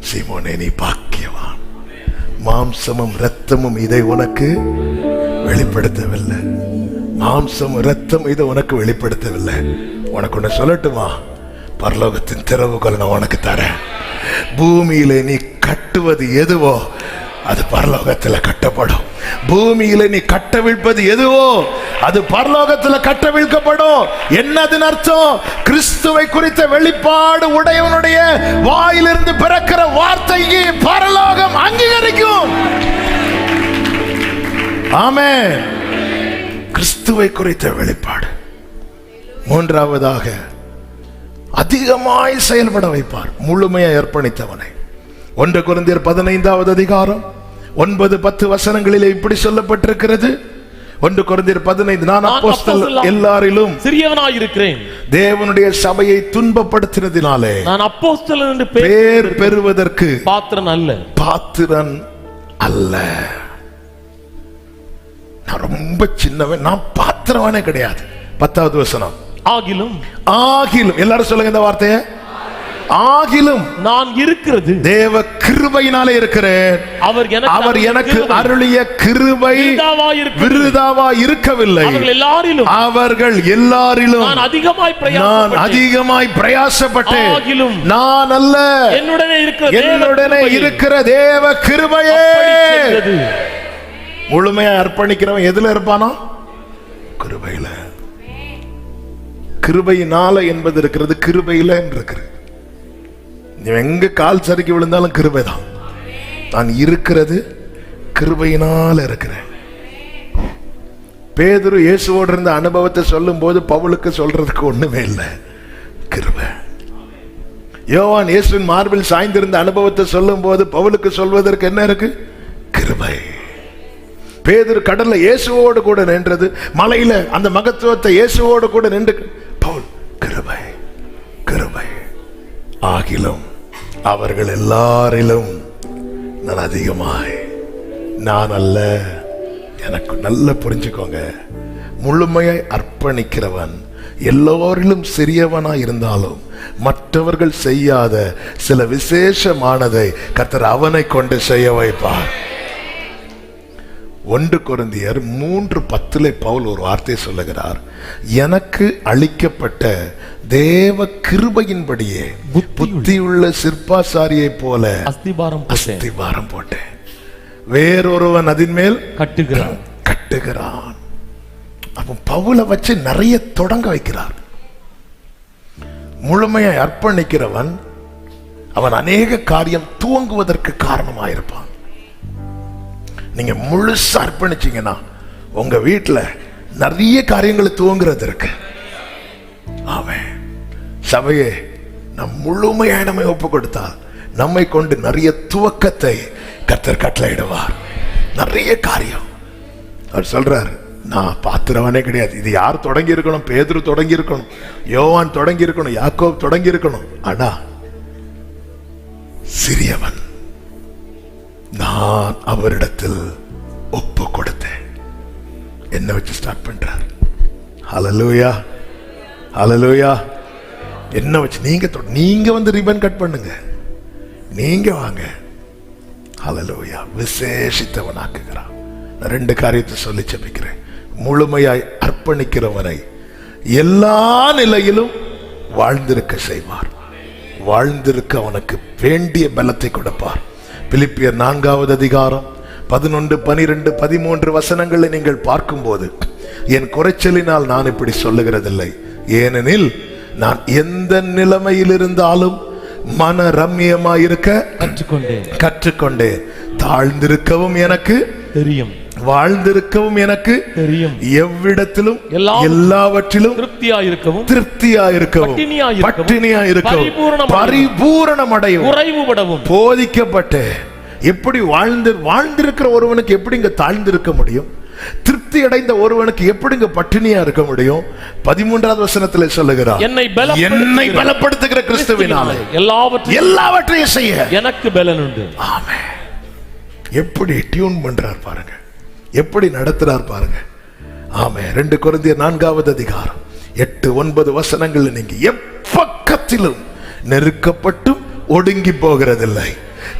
Speaker 3: சீமோனே நீ பாக்கியவான், மாம்சமும் இரத்தமும் இதை உனக்கு வெளிப்படுத்தவில்லை, மாம்சம் இரத்தம் இதை உனக்கு வெளிப்படுத்தவில்லை. உனக்கு ஒண்ணு சொல்லட்டுமா, பரலோகத்தின் திறவுகோல் நான் உனக்கு தரேன். பூமியில நீ கட்டுவது எதுவோ அது பரலோகத்துல கட்டப்படும், பூமியில நீ கட்டவிழ்ப்பது எதுவோ அது பரலோகத்துல கட்டவிழ்க்கப்படும். என்னதின் அர்த்தம்? கிறிஸ்துவை குறித்த வெளிப்பாடு உடையவனுடைய வாயிலிருந்து பிறக்கிற வார்த்தைக்கு பரலோகம் அங்கீகரிக்கும். ஆமென். கிறிஸ்துவை குறித்த வெளிப்பாடு. மூன்றாவதாக அதிகமாய் செயல்பட வைப்பார் முழுமையை அர்ப்பணித்தவனை. 1 கொரிந்தியர் 15வது அதிகாரம் 9-10 வசனங்களிலே இப்படி சொல்லப்பட்டிருக்கிறது. 1 கொரிந்தியர் 15, நான் அப்போஸ்தலர் எல்லாரிலும்
Speaker 5: சிறியவனாய் இருக்கிறேன்,
Speaker 3: தேவனுடைய சபையை துன்பப்படுத்தினதினாலே
Speaker 5: நான் அப்போஸ்தலன் என்று
Speaker 3: பேர் பெறுவதற்கு
Speaker 5: பாத்திரன்
Speaker 3: அல்ல. நான் ரொம்ப சின்னவன், நான் பாத்திரவானே கிடையாது. 10வது வசனம், ஆகிலும் எல்லாரும் சொல்லுங்க இந்த வார்த்தையை, ஆகிலும் நான் இருக்கிறது தேவ கிருபையினாலே இருக்கிறேன். அவர் எனக்கு அருளிய கிருபை விருதாவா இருக்கவில்லை. அவர்கள் எல்லாரிலும் நான் அதிகமாய் பிரயாசப்பட்டேன். நான் அல்ல, என்னுடனே இருக்கிற தேவ கிருபையே. முழுமையா அர்ப்பணிக்கிறவன் எதுல இருப்பானோ? கிருபையில. கிருபையினால என்பது இருக்கிறது, கிருபையில இருக்கிறது. எங்க கால் சறுக்கி விழுந்தாலும் கிருபைதான். நான் இருக்கிறது கிருபையினால இருக்கிறேன். பேதுரு இயேசுவோடு இருந்த அனுபவத்தை சொல்லும் போது பவுலுக்கு சொல்றதுக்கு ஒண்ணுமே இல்லை, கிருபை. யோவான் இயேசுவின் மார்பில் சாய்ந்திருந்த அனுபவத்தை சொல்லும் போது பவுலுக்கு சொல்வதற்கு என்ன இருக்கு? கிருபை. பேதுரு கடல்ல இயேசுவோடு கூட நின்றது, மலையில அந்த மகத்துவத்தை இயேசுவோடு கூட நின்று பவுல் கிருபை கிருபை. ஆகிலும் அவர்கள் எல்லாரிலும் நான் அதிகமாய், நான் அல்ல. எனக்கு நல்ல புரிஞ்சுக்கோங்க, முழுமையை அர்ப்பணிக்கிறவன் எல்லோரிலும் சிறியவனாய் இருந்தாலும் மற்றவர்கள் செய்யாத சில விசேஷமானதை கர்த்தர் அவனை கொண்டு செய்ய வைப்பார். 1 கொரிந்தியர் 3:10 பவுல் ஒரு வார்த்தை சொல்லுகிறார், எனக்கு அளிக்கப்பட்ட தேவ கிருபையின்படியே புத்தியுள்ள சிற்பாசாரியை போல அஸ்திபாரம் போட்டேன், வேறொருவன் அதன் மேல் கட்டுகிறான். அப்ப பவுலை வச்சு நிறைய தொடங்க வைக்கிறார். முழுமையை அர்ப்பணிக்கிறவன் அவன் அநேக காரியம் துவங்குவதற்கு காரணமாயிருப்பான். நீங்க முழுசா அர்ப்பணிச்சீங்கன்னா உங்க வீட்டுல நிறைய காரியங்களை துவங்குறது இருக்கு. ஆமென். சபையே, நம் முழுமையாக நம்மை ஒப்பு கொடுத்தால் நம்மை கொண்டு நிறைய துவக்கத்தை கர்த்தர் கட்டளையிடுவார். நிறைய காரியம் அவர் சொல்றார், நான் பாத்திரவானே கிடையாது. இது யார் தொடங்கி இருக்கணும்? பேதுரு தொடங்கி இருக்கணும், யோவான் தொடங்கி இருக்கணும், யாக்கோப் தொடங்கி இருக்கணும். ஆனா சிறியவன், நான் அவரிடத்தில் ஒப்பு கொடுத்தேன்.
Speaker 2: என்ன வச்சு ஸ்டார்ட் பண்றார். ஹல்லேலூயா, ஹல்லேலூயா. என்ன வச்சு நீங்க வந்து ரிபன் கட் பண்ணுங்க, நீங்க வாங்க. ஹல்லேலூயா. விசேஷித்தவனாக்குகிறார். நான் 2 காரியத்தை சொல்லி ஜெபிக்கிறேன். முழுமையாய் அர்ப்பணிக்கிறவனை எல்லா நிலையிலும் வாழ்ந்திருக்க செய்வார். வாழ்ந்திருக்க அவனுக்கு வேண்டிய பலத்தை கொடுப்பார். பிலிப்பியர் 4வது அதிகாரம் 11, 12, 13 வசனங்களை நீங்கள் பார்க்கும்போது, என் குறைச்சலினால் நான் இப்படி சொல்லுகிறதில்லை, ஏனெனில் நான் எந்த நிலைமையில் இருந்தாலும் மன ரம்மியமாயிருக்க கற்றுக்கொண்டேன். தாழ்ந்திருக்கவும் எனக்கு தெரியும், வாழ்ந்திருக்கவும் எனக்கு தெரியும், எவ்விடத்திலும் எல்லாவற்றிலும் திருப்தியாயிருக்கவும் பட்டினியாயிருக்கவும் பரிபூரணமடையும் குறைவுபடவும் போதிக்கப்பட்ட. எப்படி வாழ்ந்திருக்கிற ஒருவனுக்கு எப்படி இங்க தாழ்ந்திருக்க முடியும்? திருப்தி அடைந்த ஒருவனுக்கு எப்படிங்க பட்டினியா இருக்க முடியும்? 13வது வசனத்தில் சொல்லுகிறார், என்னை பலப்படுத்துகிற கிறிஸ்துவினாலே எல்லாவற்றையும் செய்ய எனக்கு பலன் உண்டு. ஆமென். எப்படி டியூன் பண்றார் பாருங்க, எப்படி நடத்துறார் பாருங்க. ஆமென். 2 கொரிந்தியர் 4வது அதிகாரம் 8, 9 வசனங்கள், நீங்க எப்பக்கத்திலும் நெருக்கப்பட்டும் ஒடுங்கி போகிறதில்லை,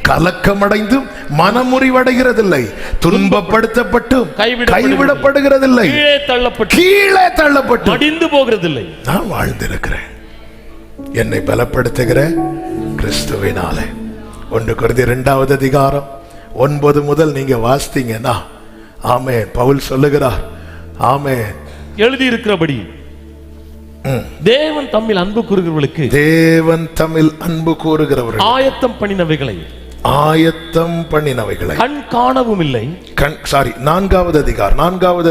Speaker 2: கலக்கமடைந்தும் மனமுறிவடைகிறதில்லை, துன்பப்படுத்தப்பட்டும் கைவிடப்படுகிறதில்லை, கீழே தள்ளப்பட்டு மடிந்து போகிறதில்லை. நான் வாழ்ந்திருக்கிறேன் என்னை பலப்படுத்துகிற கிறிஸ்துவினாலே. 1 கொரிந்தியர் 2வது அதிகாரம் 9 முதல் நீங்க வாசித்தீங்கன்னா, ஆமென், பவுல் சொல்லுகிறார், ஆமென்,
Speaker 5: எழுதியிருக்கிறபடி தேவன் தம்மில் அன்பு கூறுகிறவர்களுக்கு ஆயத்தம் பண்ணினவைகளை கண் காணவும் இல்லை.
Speaker 2: 4வது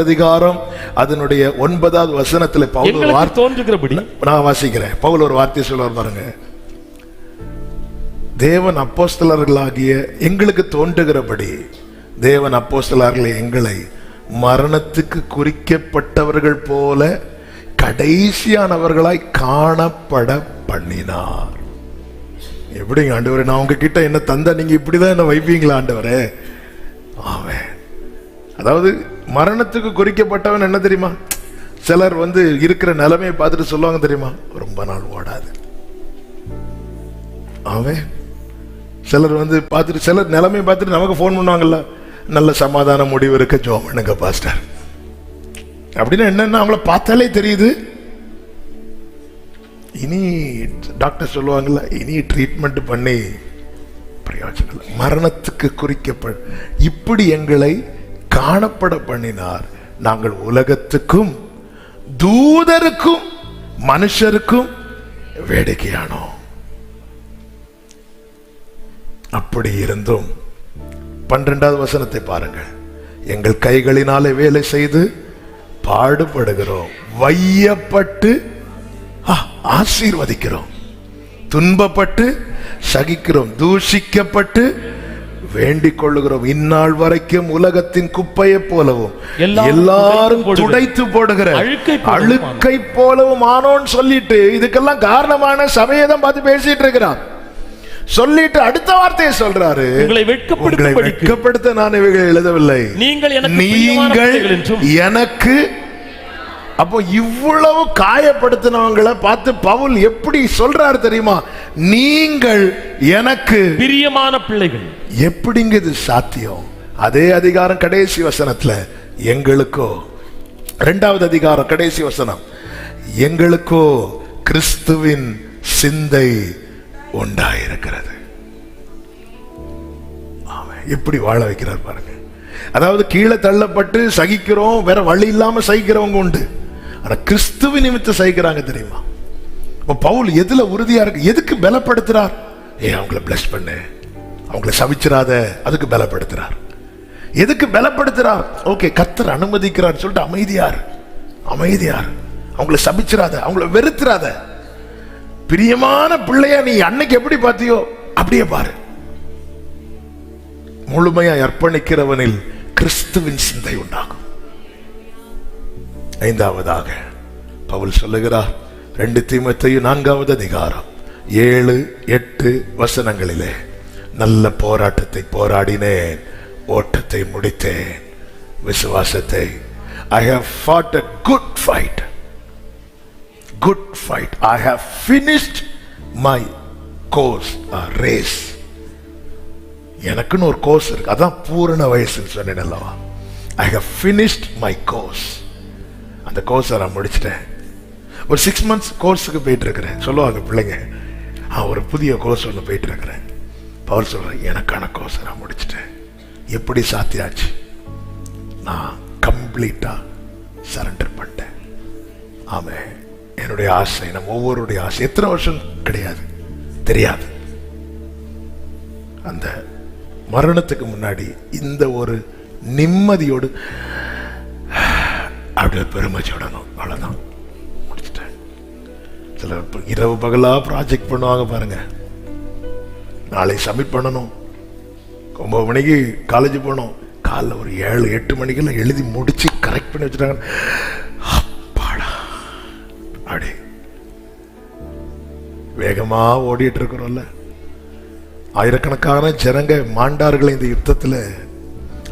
Speaker 2: அதிகாரம் அதனுடைய 9வது வசனத்தில் பவுல்
Speaker 5: தோன்றுகிறபடி,
Speaker 2: நான் வாசிக்கிறேன், பவுல் ஒரு வார்த்தை சொல்லுவார் பாருங்க. தேவன் அப்போஸ்தலர்களாகிய எங்களுக்கு தோன்றுகிறபடி தேவன் அப்போஸ்தலர்களே எங்களை மரணத்துக்கு குறிக்கப்பட்டவர்கள் போல கடைசியானவர்களாய் காணப்பட பண்ணினார். எப்படிங்க ஆண்டவரே, நான் உங்ககிட்ட என்ன தந்தா நீங்க இப்படிதான் என்ன வைப்பீங்களா ஆண்டவரே? ஆமென். அதாவது மரணத்துக்கு குறிக்கப்பட்டவன் என்ன தெரியுமா? சிலர் வந்து இருக்கிற நிலைமையை பார்த்துட்டு சொல்லுவாங்க தெரியுமா, ரொம்ப நாள் ஓடாது. ஆமென். சிலர் வந்து பார்த்துட்டு, சிலர் நிலைமையை பார்த்துட்டு நமக்கு போன் பண்ணுவாங்கல்ல, நல்ல சமாதான முடிவு இருக்க ஜெபம் பண்ணுங்க பாஸ்டர் அப்படின்னா என்னன்னா அவங்கள பார்த்தாலே தெரியுது. இனி டாக்டர் சொல்லுவாங்கல்ல, இனி ட்ரீட்மெண்ட் பண்ணி பிரயோஜனம் இல்லை, மரணத்துக்கு குறிக்கப்பட இப்படி எங்களை காணப்பட பண்ணினார். நாங்கள் உலகத்துக்கும் தூதருக்கும் மனுஷருக்கும் வேடிக்கையானோம். அப்படி இருந்தும் 12வது வசனத்தை பாருங்கள், எங்கள் கைகளினாலே வேலை செய்து பாடுபடுகிறோம், வையப்பட்டு ஆசீர்வதிக்கிறோம், துன்பப்பட்டு சகிக்கிறோம், தூஷிக்கப்பட்டு வேண்டிக் கொள்ளுகிறோம். இந்நாள் வரைக்கும் உலகத்தின் குப்பையை போலவும் எல்லாரும் துடைத்து போடுகிற அழுக்கை போலவும் ஆனோன்னு சொல்லிட்டு, இதுக்கெல்லாம் காரணமான சபையை தான் பார்த்து பேசிட்டு இருக்கிறான். சொல்லிட்டு அடுத்த வார்த்தையை சொல்றாரு, உங்களை வெட்கப்படுத்த நான் இவைகளை எழுதவில்லை, நீங்கள் எனக்கு. அப்போ இவ்வளவு காயப்படுத்தினவங்களை பார்த்து பவுல் எப்படி சொல்றாரு தெரியுமா? நீங்கள் எனக்கு பிரியமான பிள்ளைகள். எப்படிங்க இது சாத்தியம்? அதே அதிகாரம் கடைசி வசனத்துல, எங்களுக்கோ 2வது அதிகாரம் கடைசி வசனம், எங்களுக்கோ கிறிஸ்துவின் சிந்தை உண்டாயிருக்கிறது. எப்படி வாழ வைக்கிறார் பாருங்க. அதாவது கீழே தள்ளப்பட்டு சகிக்கிறோம், வேற வழி இல்லாம சகிக்கிறவங்க உண்டு, ஆனா கிறிஸ்துவ நிமித்தம் சகிக்கிறாங்க தெரியுமா? பவுல் எதுல உறுதியா இருக்கு? எதுக்கு பலப்படுத்துறார்? அவங்கள பிளஸ் பண்ணு, அவங்கள சபிச்சிராத, அதுக்கு பலப்படுத்துறார். எதுக்கு பலப்படுத்துறார்? ஓகே, கர்த்தர் அனுமதிக்கிறார் சொல்லிட்டு அமைதியார், அவங்கள சபிச்சிராத, அவங்கள வெறுத்துறாத. பிரியமான பிள்ளையா நீ அன்னைக்கு எப்படி பார்த்தியோ அப்படியே பாரு. முழுமையாய் அர்ப்பணிக்கிறவனில் கிறிஸ்துவின் சிந்தை உண்டாகும். 5வதாக பவுல் சொல்லுகிறார், 2 தீமோத்தேயு 4வது அதிகாரம் 7, 8 வசனங்களிலே, நல்ல போராட்டத்தை போராடினேன், ஓட்டத்தை முடித்தேன், விசுவாசத்தை I have fought a good fight. Good fight. I have finished my course, race. எனக்குன்னு ஒரு கோர்ஸ் இருக்கு, அதான் பூரண வயசுன்னு சொன்னேன் அல்லவா. I have finished my course. அந்த கோர்ஸை நான் முடிச்சிட்டேன். ஒரு 6 months கோர்ஸுக்கு போயிட்டு இருக்கிறேன். சொல்லுவாங்க பிள்ளைங்க, ஒரு புதிய கோர்ஸ் ஒன்று போயிட்டு இருக்கிறேன். பவுல் சொல்றேன், எனக்கான கோர்ஸை நான் முடிச்சிட்டேன். எப்படி சாத்தியாச்சு? நான் கம்ப்ளீட்டா சரண்டர் பண்ணிட்டேன். ஆமே, என்னுடைய ஆசை, நம்ம ஒவ்வொருடைய ஆசை எத்தனை வருஷம் கிடையாது தெரியாது. அந்த மரணத்துக்கு முன்னாடி இந்த ஒரு நிம்மதியோடு அப்படி பெருமை சொல்லணும், அவ்வளவுதான், முடிச்சிட்டேன். சில இரவு பகலா ப்ராஜெக்ட் பண்ணுவாங்க பாருங்க. நாளை சப்மிட் பண்ணணும், 9 மணிக்கு காலேஜ் போகணும், காலைல ஒரு 7-8 மணிக்கெல்லாம் எழுதி முடிச்சு கரெக்ட் பண்ணி வச்சுட்டாங்க. அப்பாடா, அப்படி வேகமா ஓடிட்டு இருக்கிறோம்ல. ஆயிரக்கணக்கான ஜனங்க மாண்டார்கள் இந்த யுத்தத்தில்.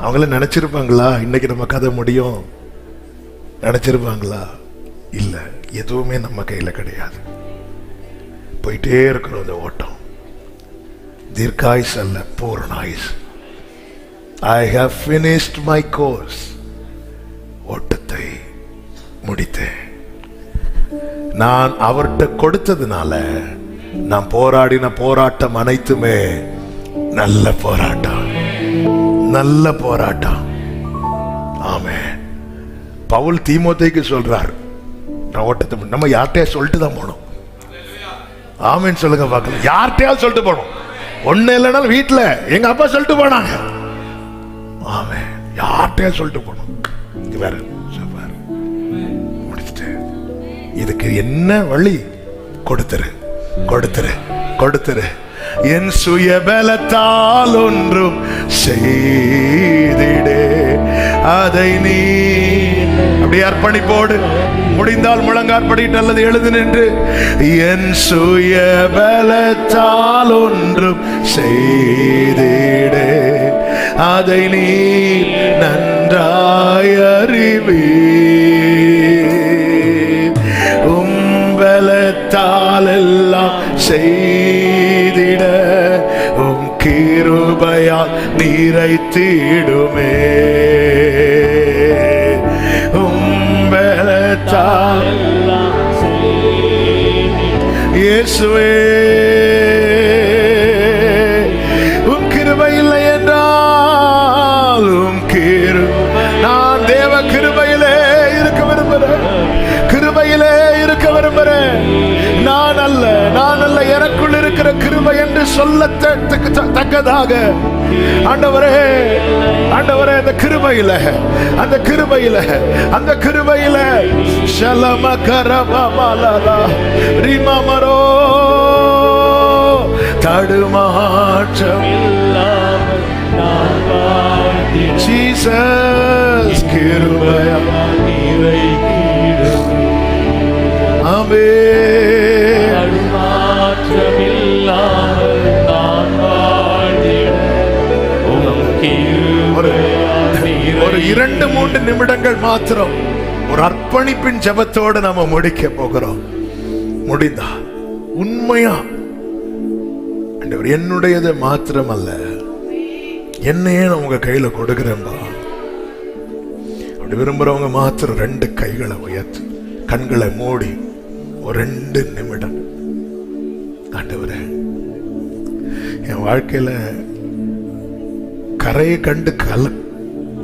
Speaker 2: அவங்கள நினைச்சிருப்பாங்களா இன்னைக்கு நம்ம கதை முடியும்? நினைச்சிருப்பாங்களா? இல்ல, எதுவுமே நம்ம கையில கிடையாது. போயிட்டே இருக்கிறோம் இந்த ஓட்டம். தீர்க்காயுஸ் அல்ல, பூரணாயுஸ். I have finished my course. ஓட்டத்தை முடித்தேன். நான் அவர்கிட்ட கொடுத்ததுனால நான் போராடின போராட்டம் அனைத்துமே நல்ல போராட்டம், நல்ல போராட்டம். ஆமென். பவுல் தீமோத்தேயுக்கு சொல்றார், நான் ஓட்டத்தை, நம்ம யார்கிட்டயா சொல்லிட்டு தான் போனோம். ஆமென் சொல்லுங்க பார்க்கலாம். யார்கிட்டயாவது சொல்லிட்டு போனோம். ஒண்ணு இல்லைனாலும் வீட்டுல எங்க அப்பா சொல்லிட்டு போனாங்க. ஆமென், யார்கிட்டயா சொல்லிட்டு போனோம். இது வேற முடிச்சுட்டு இதுக்கு என்ன வழி? கொடுத்துரு, கொடுத்துரு, கொடுத்துரு. என் சுய பலத்தால் ஒன்றும் செய்திடே அதை நீ அப்படி அர்ப்பணிப்போடு, முடிந்தால் முழங்காற்படிட்டு அல்லது எழுது நின்று, என் சுய பலத்தால் ஒன்றும் செய்திடே அதை நீ நன்றாய் அறிவீ. உம்பலத்தால் எல்லாம் செய்திட உம் கிருபையால் நிறைத்திடுமே. உம்பலத்தால் இயேசுவே, உம் கிருபை இல்லை என்றால் நான் தேவ கிருபையிலே இருக்க விரும்புகிறேன், கிருபையிலே இருக்க விரும்புகிறேன். நான் அல்ல, நான் அல்ல, எனக்குள் இருக்கிற கிருபை என்று சொல்லத்தக்கதாக ஆண்டவரே, ஆண்டவரே, அந்த கிருபையில, அந்த கிருபையில, அந்த கிருபையில ஷலம கரபமலலா ரிமமரோ தடுமாற்றம் இல்லாமல் நான் வாழ்ந்தேன். ஜீசஸ் கிருபையா நிறைத்திடும். ஆமென். தடுமாற்றம் இல்லாமல் நான் வாழ்ந்தேன். ஒரு 2-3 நிமிடங்கள் மாத்திரம் ஒரு அர்ப்பணிப்பின் ஜெபத்தோடு நாம முடிக்க போகிறோம். முடிந்தா உண்மையா ஆண்டவர், என்னுடையது மாத்திரம் அல்ல, என்னையே நான் உங்க கையில கொடுக்கிறேன்பா. அப்படி விரும்புறவங்க மாத்திரம் 2 கைகளை உயர்த்து, கண்களை மூடி ஒரு 2 நிமிடம். ஆண்டவரே, என் வாழ்க்கையில கரையை கண்டு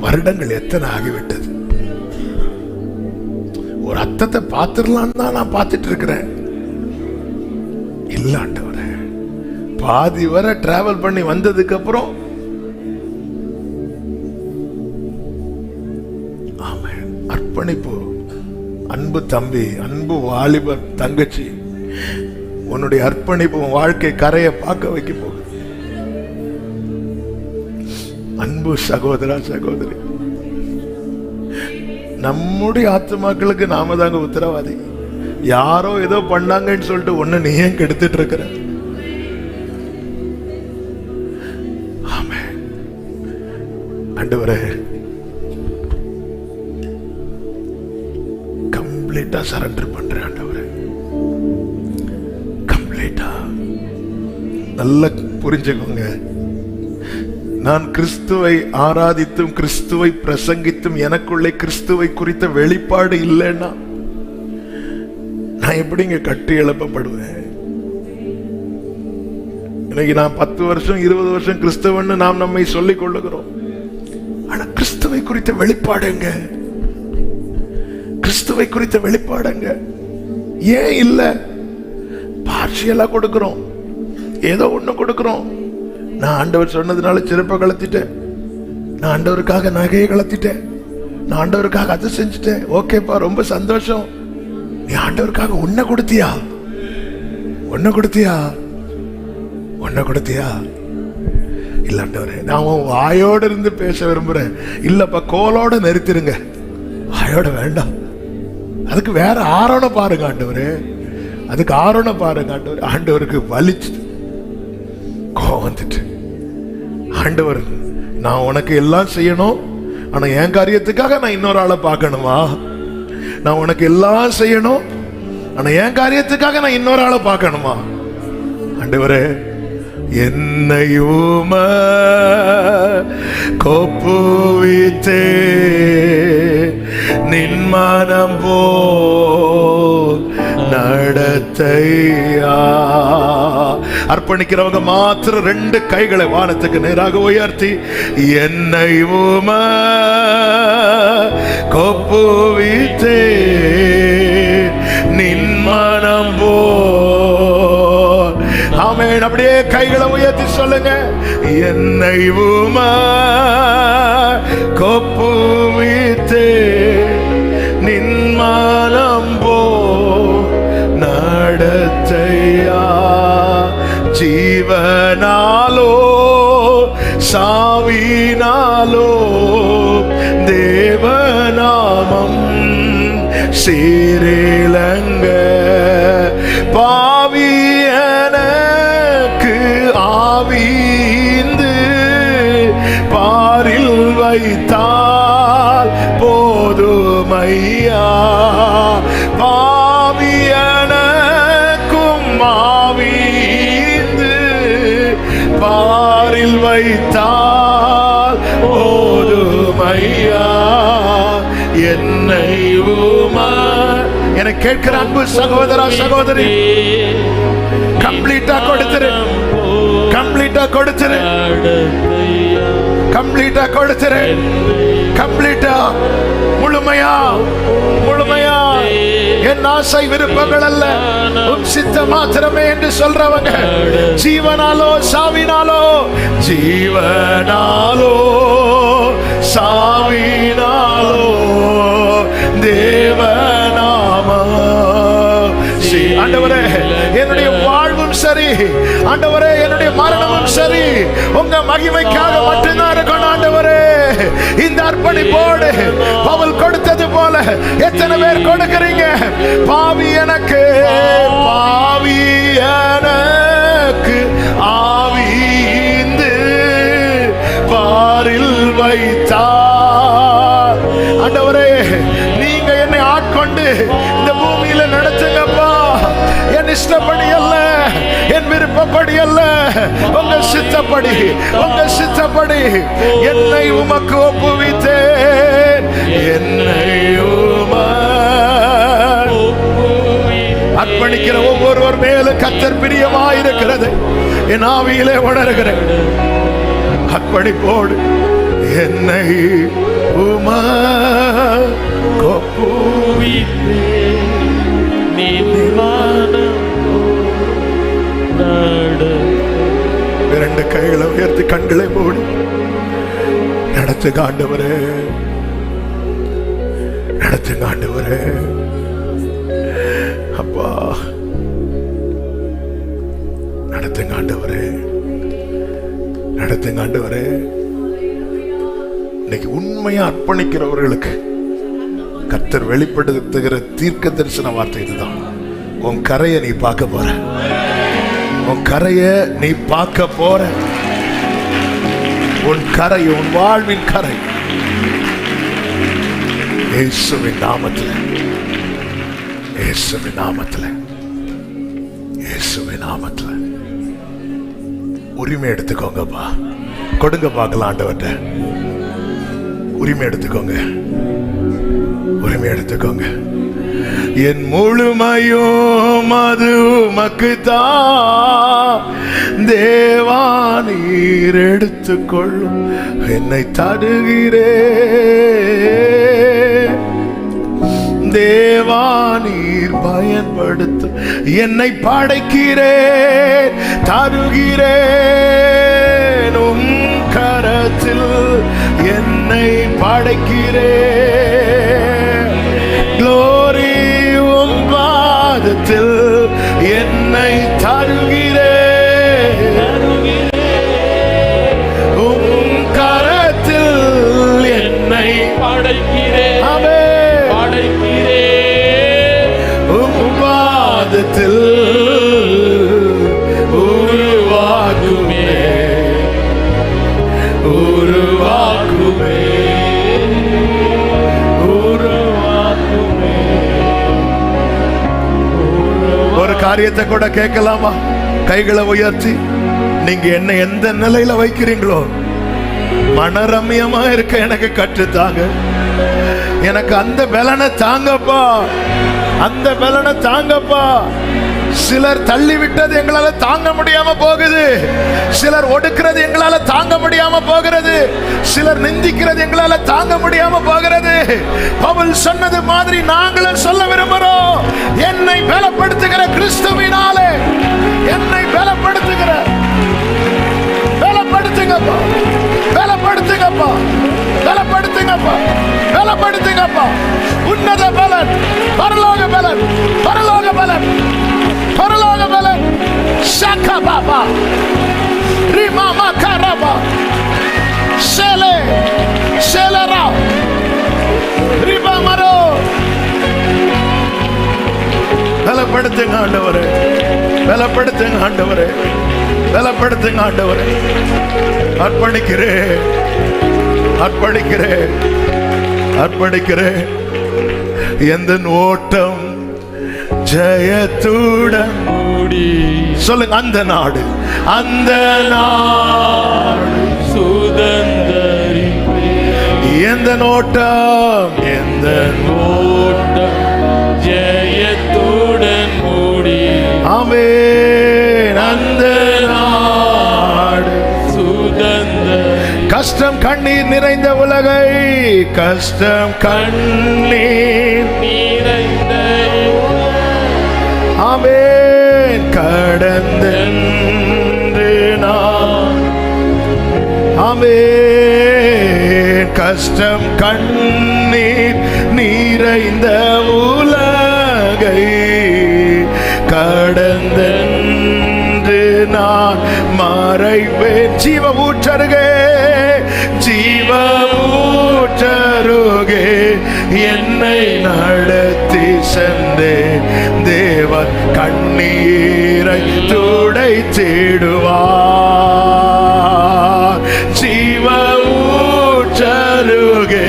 Speaker 2: வருடங்கள் எத்தனை ஆகிவிட்டது. ஒரு அர்த்தத்தை பார்த்துடலாம் தான் நான் பார்த்துட்டு இருக்கிறேன். இல்ல ஆண்டவரே, பாதி வரை டிராவல் பண்ணி வந்ததுக்கு அப்புறம் ஆமென், அர்ப்பணிப்பு. அன்பு தம்பி, அன்பு வாலிபர் தங்கச்சி, உன்னுடைய அர்ப்பணிப்பு வாழ்க்கை கரையை பார்க்க வைக்க போகுது. அன்பு சகோதரா, சகோதரி, நம்முடைய ஆத்துமாக்களுக்கு நாம தாங்க உத்தரவாதி. யாரோ ஏதோ பண்ணாங்கன்னு சொல்லிட்டு ஒண்ணு நீ ஏன் கெடுத்துட்டு இருக்கிற? ஆமென். ஆண்டவரே, கம்ப்ளீட்டா சரண்டர் பண்றேன் ஆண்டவரே, கம்ப்ளீட்டா. நல்லா புரிஞ்சுக்கோங்க, நான் கிறிஸ்துவை ஆராதித்தும் கிறிஸ்துவை பிரசங்கித்தும் எனக்குள்ளே கிறிஸ்துவை குறித்த வெளிப்பாடு இல்லைன்னா நான் எப்படிங்க கட்டி எழுப்பப்படுவேன்? இன்னைக்கு நான் 10 வருஷம் 20 வருஷம் கிறிஸ்தவன்னு நாம் நம்மை சொல்லிக் கொள்ளுகிறோம். ஆனா கிறிஸ்துவை குறித்த வெளிப்பாடுங்க, கிறிஸ்துவை குறித்த வெளிப்பாடுங்க ஏன் இல்ல? பார்ஷியலா கொடுக்கிறோம், ஏதோ ஒண்ணு கொடுக்கிறோம். நான் ஆண்டவர் சொன்னதுனால சிறப்பை கலத்திட்டேன், நான் ஆண்டவருக்காக நகையை கலத்திட்டேன், நான் ஆண்டவருக்காக அதை செஞ்சுட்டேன். ஓகேப்பா, ரொம்ப சந்தோஷம். நீ ஆண்டவருக்காக ஒன்ன கொடுத்தியா? ஒன்ன கொடுத்தியா? ஒன்ன கொடுத்தியா? இல்ல ஆண்டவரே, நான் உன் வாயோட இருந்து பேச விரும்புறேன். இல்லப்பா, கோலோட நிறுத்திருங்க, வாயோட வேண்டாம். அதுக்கு வேற ஆரோன பாருங்க ஆண்டவரே, அதுக்கு ஆரோன பாருங்க ஆண்டவர். ஆண்டவருக்கு வலிச்சு கோவம் வந்துட்டு, ஆண்டவர் நான் உனக்கு எல்லாம் செய்யணும், ஆனா என் காரியத்துக்காக நான் இன்னொரு ஆளை பார்க்கணுமா? நான் உனக்கு எல்லாம் செய்யணும், ஆனா என் காரியத்துக்காக நான் இன்னொரு ஆளை பார்க்கணுமா? ஆண்டவரே, என்னையும் கொப்புவித்தே நின் மனம் போல் நடத்தையா. அர்ப்பணிக்கிறவங்க மாத்திரம் 2 கைகளை வானத்துக்கு நேராக உயர்த்தி, என்னையும் கொப்புவித்தே நின் மனம் போல். ஆமென். அப்படியே கைகளை உயர்த்தி சொல்லுங்க, என்னையும் கொப்புவித்தே நின் மனம் போல் நடத்தையா. ஜீவனாலோ சாவினாலோ தேவநாமம் சீரிலங்க. பாவியனுக்கு ஆவீந்து பாரில் வைத்தால் போதுமையா. பாவியனுக்கும் ஆவீந்து பாரில் வைத்தால் போதுமையா. என்னை என கேட்கிற அன்பு சகோதரா சகோதரி, கம்ப்ளீட்டா கொடுத்துரு, கம்ப்ளீட்டா கொடுத்துரு, கம்ப்ளீட்டா கொடுத்துரு, கம்ப்ளீட்டா, முழுமையா முழுமையா. என் ஆசை விருப்பங்கள் அல்ல, உன் சித்த மாத்திரமே என்று சொல்றவங்க, ஜீவனாலோ சாவினாலோ, ஜீவனாலோ சாவினாலோ தேவநாம. ஆண்டவரே, என்னுடைய வாழ்வும் சரி, ஆண்டவரே என்னுடைய மரணமும் சரி உங்க மகிமைக்காக மட்டும்தான் இருக்கணும். ஆண்டவரே, இந்த அர்ப்பணிப்போடு பவுல் கொடுத்தது போல எத்தனை பேர் கொடுக்கிறீங்க? பாவி எனக்கு, பாவி எனக்கு ஆவீந்து பாரில் வைத்தார். ஆண்டவரே, நீங்க என்னை ஆட்கொண்டு இந்த பூமியில நடத்துங்கப்பா. என் இஷ்டப்படி அல்ல, என் விருப்பப்படி அல்ல, உங்க சித்தப்படி, உங்க சித்தப்படி என்னை உமக்கு ஒப்புவித்தேன். என்னை அர்ப்பணிக்கிற ஒவ்வொருவர் மேலும் கர்த்தர் பிரியமாயிருக்கிறது என் ஆவியிலே உணர்கிறேன். அர்ப்பணிப்போடு என்னை இரண்டு கைகளை உயர்த்தி கண்களை மூடி நடத்துங்க ஆண்டவரே, நடத்துங்க ஆண்டவரே. அப்பா, நடத்துங்க ஆண்டவரே, நடத்துங்க ஆண்டவரே. இன்னைக்கு உண்மையா அர்ப்பணிக்கிறவர்களுக்கு கர்த்தர் வெளிப்படுத்துகிற தீர்க்க தரிசன வார்த்தை இதுதான். உன் கரையை நீ பார்க்க போற, உன் கரையை நீ பார்க்க போற. உன் கரை, உன் வாழ்வின் கரை இயேசுவின் நாமத்தில் இயேசுவின் நாமத்துல, இயேசுவின் நாமத்துல உரிமை எடுத்துக்கோங்கப்பா. கொடுங்க பார்க்கலாம் ஆண்டவர்ட்ட. உரிமை எடுத்துக்கோங்க, உரிமை எடுத்துக்கோங்க. என் முழுமையும் அது உமக்குத்தான் தேவா, நீர் எடுத்துக்கொள்ளும் என்னை தருகிறேன். தேவா நீர் பயன்படுத்தும் என்னை படைக்கிறேன், தருகிறேன். உம் கரத்தில் என்னை படைக்கிறேன். க்ளோரி உம் பாதத்தில் என்னை தருகிறேன். உம் கரத்தில் என்னை
Speaker 5: படைக்கிறேன்,
Speaker 2: படைக்கிறேன். உம் பாதத்தில் உருவாகுமே, உருவாகுமே, உருவாகுமே. ஒரு காரியத்தை கூட கேட்கலாமா? கைகளை உயர்த்தி நீங்க என்ன எந்த நிலையில வைக்கிறீங்களோ, மனரம்யமா இருக்க எனக்கு கற்றுத்தாங்க. எனக்கு அந்த பலனை தாங்கப்பா, அந்த பலனை தாங்கப்பா. சிலர் தள்ளி விட்டது எங்களால தாங்க முடியாம போகுது, சிலர் ஒடுக்கிறது எங்களால தாங்க முடியாம போகிறது, சிலர் நிந்திக்கிறது எங்களால தாங்க முடியாம போகிறது. பவுல் சொன்னது மாதிரி நாங்களும் சொல்ல விரும்புகிறோம். என்னை பலப்படுத்துகிற கிறிஸ்துவினாலே, என்னை பலப்படுத்துகிற, பலப்படுத்துங்கப்பா, பலப்படுத்துங்கப்பா, பலப்படுத்துங்கப்பா, பலப்படுத்துங்கப்பா. உன்னத பலன், பரலோக பலன், பரலோக பலன், பரலோக பலன். ஷாக்கா பாபா ரிமா மகாராபா ஷேலே ஷேலரா ரிபா மரோ. பலப்படுத்துங்க ஆண்டவரே, பலப்படுத்துங்க ஆண்டவரே, பலப்படுத்துங்க ஆண்டவரே. அர்ப்பணிக்கிறேன், அர்ப்பணிக்கிறேன், அர்ப்பணிக்கிறேன். எந்த ஓட்டம் ஜெயத்துடன் மூடி. சொல்லுங்க, அந்த நாடு, அந்த நாடு சுதந்தரிப்பேன். எந்த நோட்டம், எந்த நோட்டம் ஜெயத்துடன் மூடி. ஆமென். அந்த நாடு சுதந்தரி. கஷ்டம் கண்ணீர் நிறைந்த உலகை, கஷ்டம் கண்ணீர் நிறைந்த, ஆமென், கடந்தென்று நான். ஆமென். கஷ்டம் கண்ணீர் நிறைந்த உலகை கடந்தென்று நான் மறைவேன். ஜீவ ஊற்றருகே, ஜீவ ஊற்றருகே என்னை நடத்தி சென்றேன். தேவன் கண்ணீரை துடைத்திடுவார். ஜீவ ஊற்றருகே.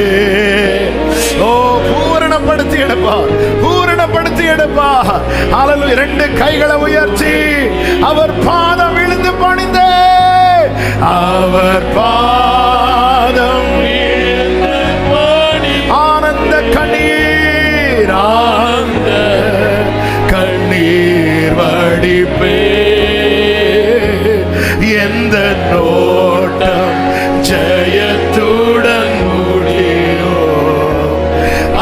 Speaker 2: ஓ, பூரணப்படுத்தி எடுப்பா, பூரணப்படுத்தி எடுப்பா. ஹல்லேலூயா. இரண்டு கைகளை உயர்த்தி அவர் பாதம் விழுந்து பணிந்தே, அவர் பாதம் விழுந்து பணி. ஆனந்த கண்ணீர், ஆனந்த கண்ணீர் வடிப்பே. எந்த நோட்டம் ஜெயத்துடன் முடியோ,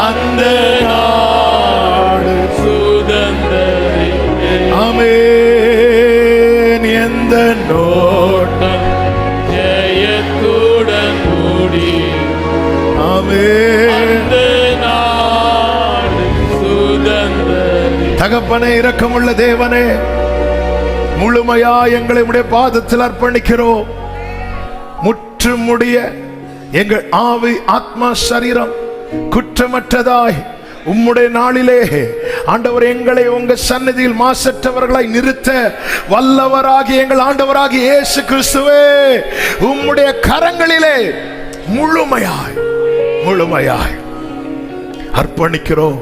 Speaker 2: அந்த நாடு சுதந்தரி. ஆமென். எந்த நோட்டம் ஜெயத்துடன் மூடி. ஆமென். தகப்பனே, இரக்கமுள்ள தேவனே, முழுமையா எங்களை உடைய பாதத்தில் அர்ப்பணிக்கிறோம். முற்றுமுடிய எங்கள் ஆவி, ஆத்மா, சரீரம் குற்றமற்றதாய் உம்முடைய நாளிலே ஆண்டவர் எங்களை உங்க சந்நிதியில் மாசற்றவர்களாய் நிறுத்த வல்லவராகி எங்கள் ஆண்டவராகி இயேசு கிறிஸ்துவே, உம்முடைய கரங்களிலே முழுமையாய் முழுமையாய் அர்ப்பணிக்கிறோம்.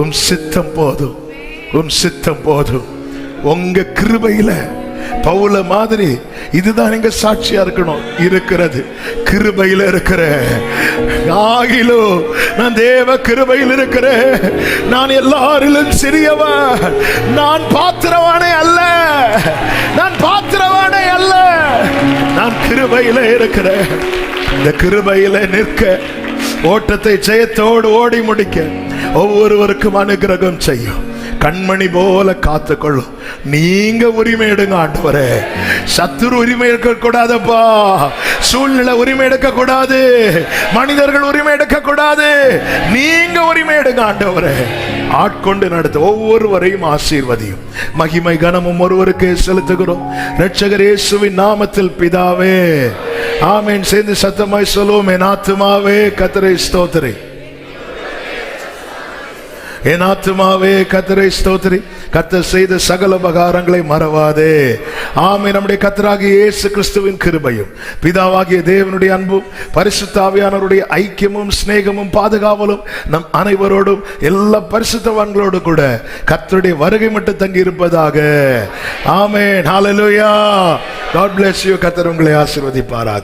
Speaker 2: உம் சித்தம் போதும்,
Speaker 3: உம் சித்தம் போதும். உங்க கிருபையில பவுல மாதிரி இதுதான் எங்க சாட்சியா இருக்கணும். இருக்கிறது கிருபையில இருக்கிற ஆகிலோ நான் தேவ கிருபையில் இருக்கிறேன். நான் எல்லாரிலும் சிறியவன். நான் பாத்திரவானே அல்ல, நான் பாத்திரவானே அல்ல, நான் கிருபையில இருக்கிறேன். இந்த கிருபையில நிற்க, ஓட்டத்தை ஜெயத்தோடு ஓடி முடிக்க ஒவ்வொருவருக்கும் அனுகிரகம் செய்யும். கண்மணி போல காத்துக்கொள்ளும். நீங்க உரிமை எடுங்க ஆண்டவரே. சத்துரு உரிமை எடுக்க கூடாதப்பா. சூழ்நிலை உரிமை எடுக்க கூடாது. மனிதர்கள் உரிமை எடுக்க கூடாது. நீங்க உரிமை எடுங்க ஆண்டவரே. ஆட்கொண்டு நடத்த ஒவ்வொருவரையும் ஆசீர்வதியும். மகிமை கனமும் ஒருவருக்கே செலுத்துகிறோம். இரட்சகர் இயேசுவின் நாமத்தில் பிதாவே, ஆமென். சேர்ந்து சத்தமாய் சொல்லுவோம். என் ஆத்துமாவே கர்த்தரை ஸ்தோத்திரி, என் ஆத்துமாவே கர்த்தரை ஸ்தோத்திரி. கர்த்தர் செய்த சகல உபகாரங்களை மறவாதே. ஆமென். நம்முடைய கர்த்தராகிய இயேசு கிறிஸ்துவின் கிருபையும் பிதாவாகிய தேவனுடைய அன்பும் பரிசுத்த ஆவியானவருடைய ஐக்கியமும் சிநேகமும் பாதுகாவலும் நம் அனைவரோடும் எல்லா பரிசுத்தவான்களோடு கூட கர்த்தருடைய வருகை மட்டும் தங்கி இருப்பதாக. ஆமென். ஹல்லேலூயா. God bless you. கர்த்தர் உங்களை ஆசீர்வதிப்பாராக.